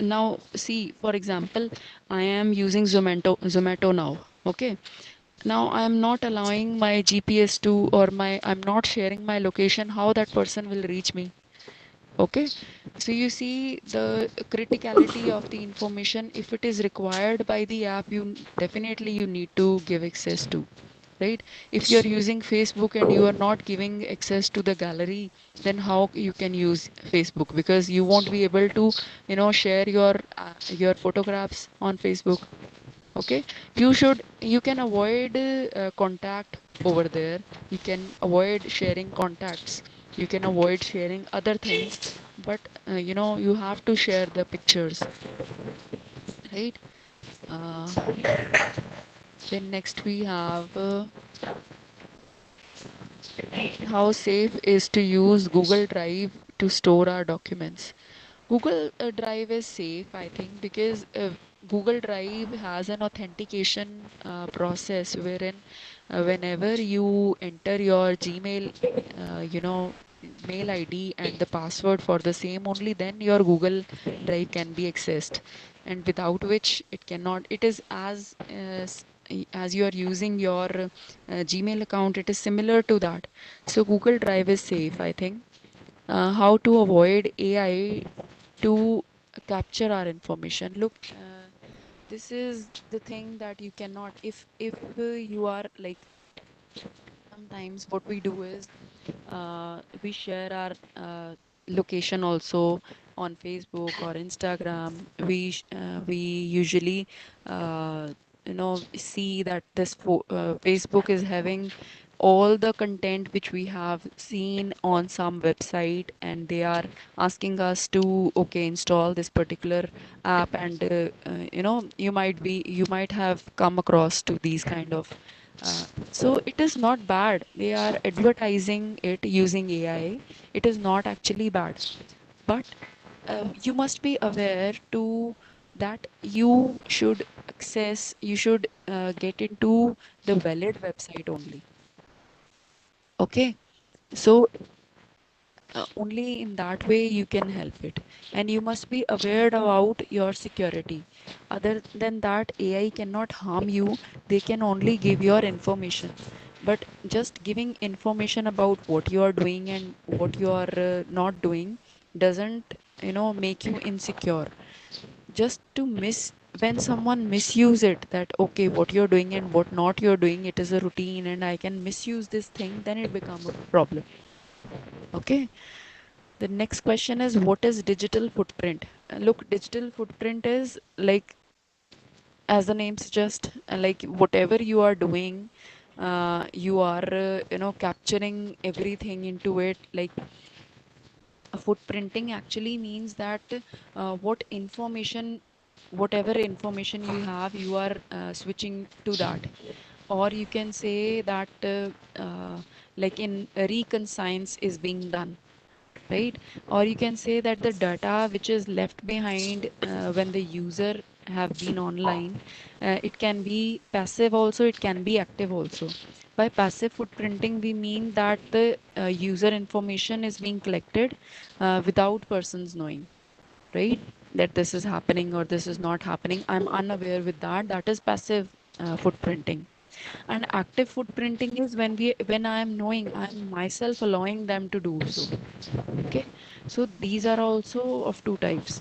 now see, for example, I am using Zomato now. Okay. Now I am not allowing my GPS to, or I'm not sharing my location, how that person will reach me. Okay, so you see the criticality of the information. If it is required by the app, definitely you need to give access to, right? If you're using Facebook and you are not giving access to the gallery, then how you can use Facebook? Because you won't be able to share your photographs on Facebook. Okay, you can avoid contact over there. You can avoid sharing contacts, you can avoid sharing other things, but you have to share the pictures, right? uh, then next we have how safe is to use Google Drive to store our documents. Google Drive is safe, I think, because Google Drive has an authentication process wherein whenever you enter your Gmail, mail ID and the password for the same, only then your Google Drive can be accessed, and without which it cannot. It is as you are using your Gmail account, it is similar to that. So Google Drive is safe, I think. How to avoid AI to capture our information. Look, this is the thing that you cannot. If you are like, sometimes what we do is we share our location also on Facebook or Instagram. We usually see that this Facebook is having all the content which we have seen on some website, and they are asking us to okay install this particular app, and you might have come across to these kind of so it is not bad. They are advertising it using AI. It is not actually bad, but you must be aware to that you should get into the valid website only. Okay, so only in that way you can help it, and you must be aware about your security. Other than that, AI cannot harm you. They can only give your information, but just giving information about what you are doing and what you are not doing doesn't make you insecure. Just to miss when someone misuse it, that okay what you're doing and what not you're doing, it is a routine and I can misuse this thing, then it become a problem. Okay, the next question is, what is digital footprint? Look, digital footprint is like, as the name suggests, like whatever you are doing, you are, capturing everything into it. Like footprinting actually means that whatever information you have, you are switching to that. Or you can say that, like in reconnaissance is being done, right? Or you can say that the data which is left behind when the user have been online, it can be passive also, it can be active also. By passive footprinting, we mean that the user information is being collected without persons knowing, right? That this is happening or this is not happening. I'm unaware with that. That is passive footprinting. And active footprinting is when I am knowing, I'm myself allowing them to do so. Okay, so these are also of two types.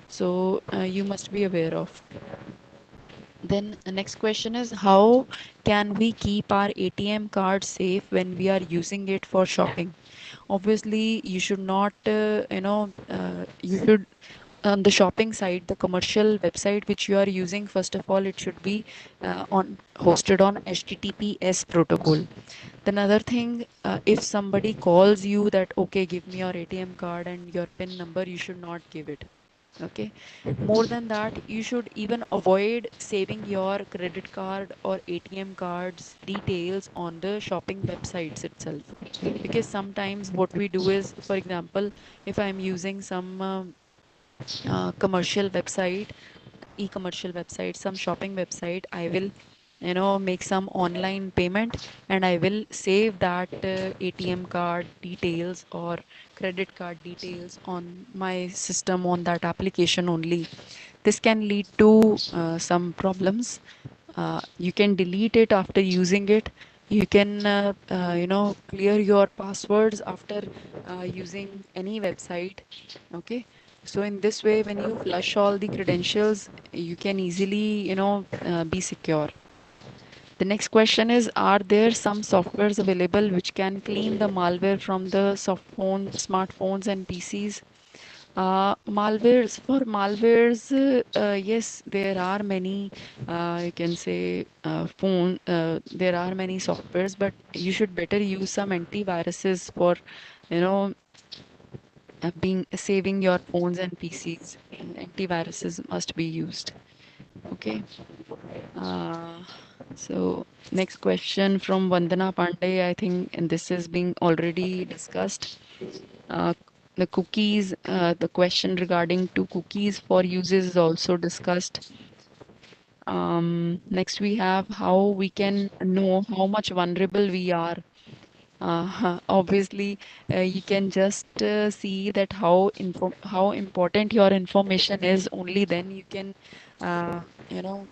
So you must be aware of. Then the next question is, how can we keep our ATM card safe when we are using it for shopping? Obviously, you should not, you should on the shopping site, the commercial website which you are using, first of all, it should be on hosted on HTTPS protocol. Then another thing, if somebody calls you that okay, give me your ATM card and your PIN number, you should not give it. Okay. More than that, you should even avoid saving your credit card or ATM cards details on the shopping websites itself. Because sometimes what we do is, for example, if I'm using some commercial website, e-commercial website, some shopping website, I will make some online payment, and I will save that ATM card details or credit card details on my system on that application only. This can lead to some problems. You can delete it after using it. You can clear your passwords after using any website. Okay, so in this way, when you flush all the credentials, you can easily be secure. The next question is, are there some softwares available which can clean the malware from the smartphones and PCs? For malwares, yes, there are many, you can say, there are many softwares, but you should better use some antiviruses for, you know, being saving your phones and PCs. Antiviruses must be used. Okay. Uh, so next question from Vandana Pandey, I think, and this is being already discussed. Uh, the cookies, the question regarding to cookies for uses is also discussed. Next we have how we can know how much vulnerable we are. Obviously, you can just see that how important your information is. Only then you can, uh, you know,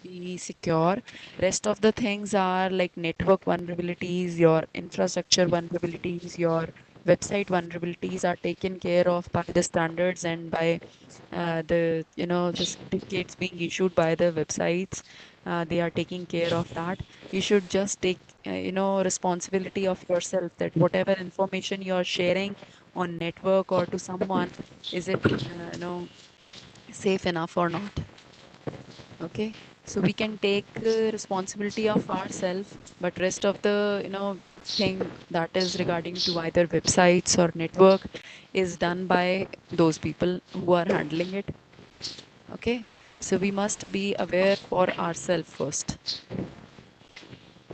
be secure. Rest of the things are like network vulnerabilities, your infrastructure vulnerabilities, your website vulnerabilities are taken care of by the standards and by the certificates being issued by the websites. They are taking care of that. You should just take responsibility of yourself, that whatever information you are sharing on network or to someone, is it safe enough or not. Okay. So we can take responsibility of ourselves, but rest of the thing that is regarding to either websites or network is done by those people who are handling it. Okay, so we must be aware for ourselves first.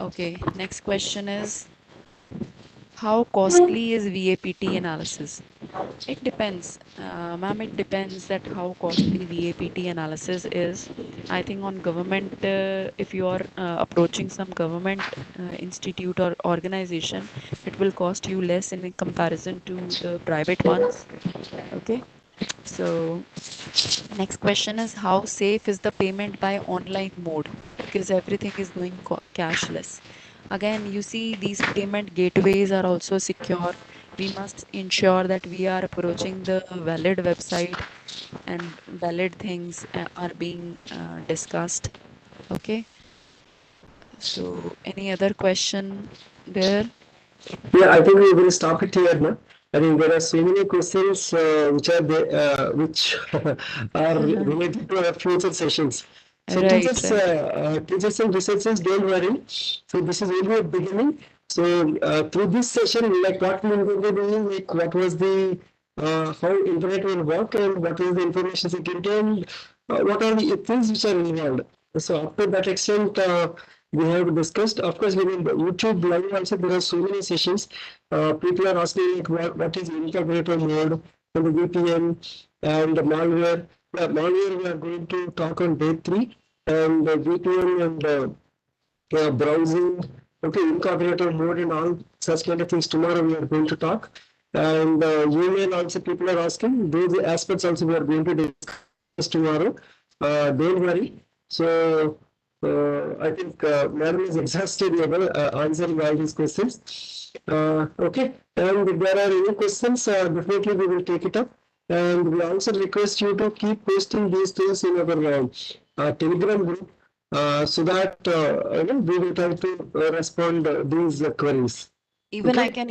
Okay, next question is, how costly is VAPT analysis? It depends, ma'am. It depends that how costly VAPT analysis is. I think on government, if you are approaching some government institute or organization, it will cost you less in comparison to the private ones. Okay, so next question is, how safe is the payment by online mode? Because everything is going cashless. Again, you see, these payment gateways are also secure. We must ensure that we are approaching the valid website and valid things are being discussed. Okay. So, any other question there? Yeah, I think we will stop it here now. I think there are so many questions which are related to our future sessions. So Right, right. teachers and researchers, don't worry. So this is only a beginning. So through this session, like what we will be doing, like what was the how internet will work and what is the information security and what are the things which are involved. So up to that extent, we have discussed. Of course, we will YouTube live also. There are so many sessions. People are asking like what is integrator mode and the VPN and the malware. Malware we are going to talk on day 3 and the VPN and browsing, okay, incorporator mode and all such kind of things. Tomorrow we are going to talk. And email also people are asking. Those aspects also we are going to discuss tomorrow. Don't worry. So I think Madam is exhausted about answering all these questions. Okay, and if there are any questions, definitely we will take it up. And we also request you to keep posting these things in our Telegram group so that we will try to respond these queries. Even I Okay. can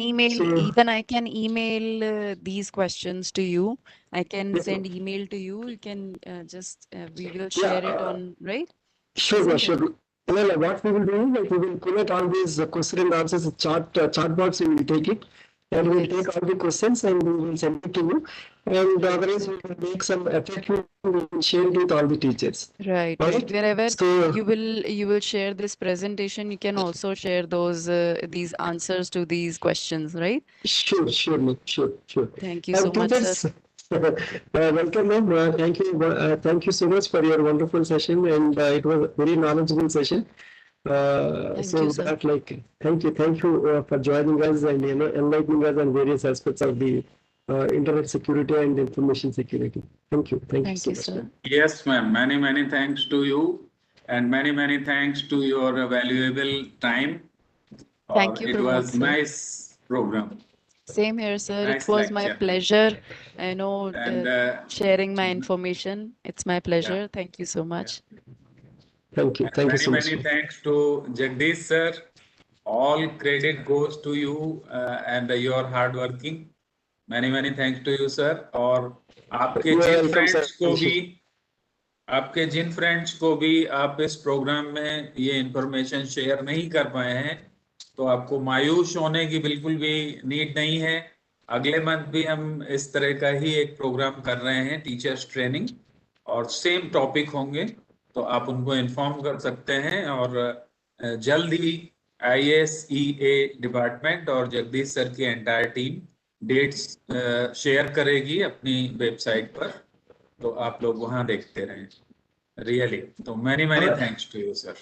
email, So these questions to you. I can yeah, send email to you. You can just we will yeah, share it on, right? sure, Isn't it? sure. Well, what we will do is like we will collect all these question and answers chat box. We will take it, and we will take Yes. all the questions and we will send it to you. And otherwise, we will make some FAQ. We will share it with all the teachers. Right, All right. right. Wherever So you will share this presentation, you can also share those these answers to these questions, right? sure, ma'am. Sure. Thank you so And much, sir. teachers, welcome, ma'am. Thank you so much for your wonderful session, and it was a very knowledgeable session. Thank you, So sir. that, like, thank you for joining us and enlightening us on various aspects of the internet security and information security. Thank you Thank so you, much, sir. ma'am. Yes, ma'am. Many thanks to you, and many thanks to your valuable time. Thank Or you, it Pramod, was sir. nice program, Same here, sir. It nice was my lecture, pleasure. I know and sharing my information. It's my yeah, pleasure. Thank you so yeah. much. And Thank you so much, many ma'am. thanks to Jagdish sir. All credit goes to you and your hard working. Many thanks to you sir. और आपके You are जिन welcome, sir. Friends को भी आपके जिन friends को भी आप इस प्रोग्राम में ये इंफॉर्मेशन शेयर नहीं कर पाए हैं, तो आपको मायूस होने की बिल्कुल भी नीड नहीं है। अगले मंथ भी हम इस तरह का ही एक प्रोग्राम कर रहे हैं, टीचर्स ट्रेनिंग, और सेम टॉपिक होंगे, तो आप उनको इन्फॉर्म कर सकते हैं। और जल्द ही ISEA डिपार्टमेंट और जगदीश सर की एंटायर टीम डेट्स शेयर करेगी अपनी वेबसाइट पर, तो आप लोग वहां देखते रहें। रियली, तो many thanks to you sir.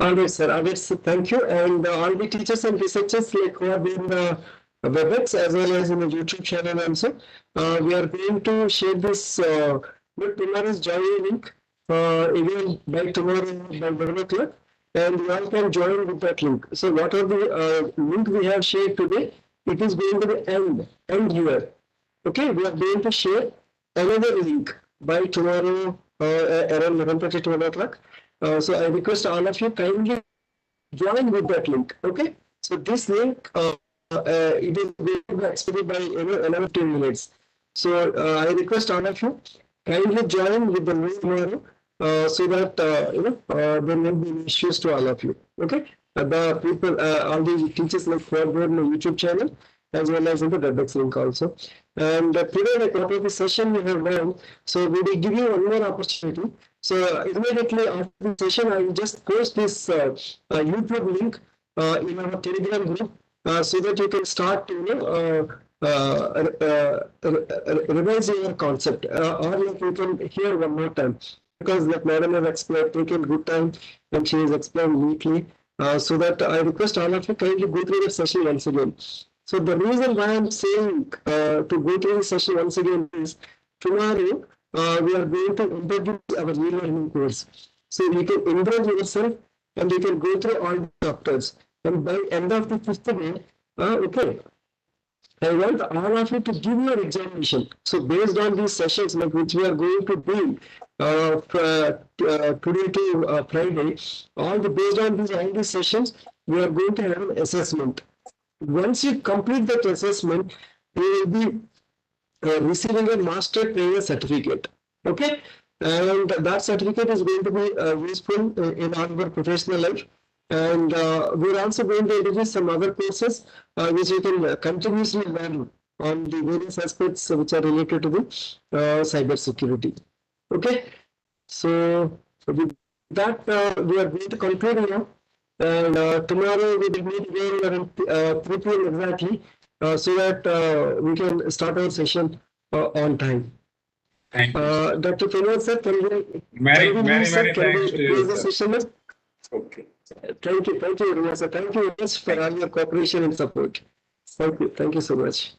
Always, sir. Always, thank you. And all the teachers and researchers like who have been the WebEx as well as in the YouTube channel also. We are going to share this with tomorrow's joining link again by tomorrow by 1 o'clock. And you all can join with that link. So what are the link we have shared today? It is going to be end here. Okay, we are going to share another link by tomorrow around 11:30 to 1 o'clock. So I request all of you kindly join with that link. Okay. So this link it is going to be expected by another 10 minutes. So I request all of you kindly join with the link tomorrow so that there won't be any issues to all of you. Okay, the people, all the teachers like forward in the YouTube channel as well as in the WebEx link also. And today, like what of the session we have learned, so we will give you one more opportunity. So immediately after the session, I will just post this YouTube link in our Telegram group so that you can start revise your concept or like you can hear one more time, because like madam has explained, taken good time and she has explained neatly, so that I request all of you kindly go through the session once again. So the reason why I'm saying to go through the session once again is tomorrow we are going to introduce our e-learning course. So you can enroll yourself and you can go through all the chapters. And by end of the 5th day, okay, I want all of you to give your examination. So based on these sessions, like which we are going to do today to Friday, based on all these sessions, we are going to have an assessment. Once you complete that assessment, you will be receiving a master trainer certificate. Okay, and that certificate is going to be useful in our professional life. And we're also going to introduce some other courses which you can continuously learn on the various aspects which are related to the cyber security. Okay, so with that we are going to conclude now. And tomorrow we will meet again around 3 p.m. exactly, so that we can start our session on time. Thank you. Dr. Pramod sir, can we Very thanks to you, close the sir. session? Okay. Thank you very much, sir. Thank you very much for all your cooperation and support. Thank you so much.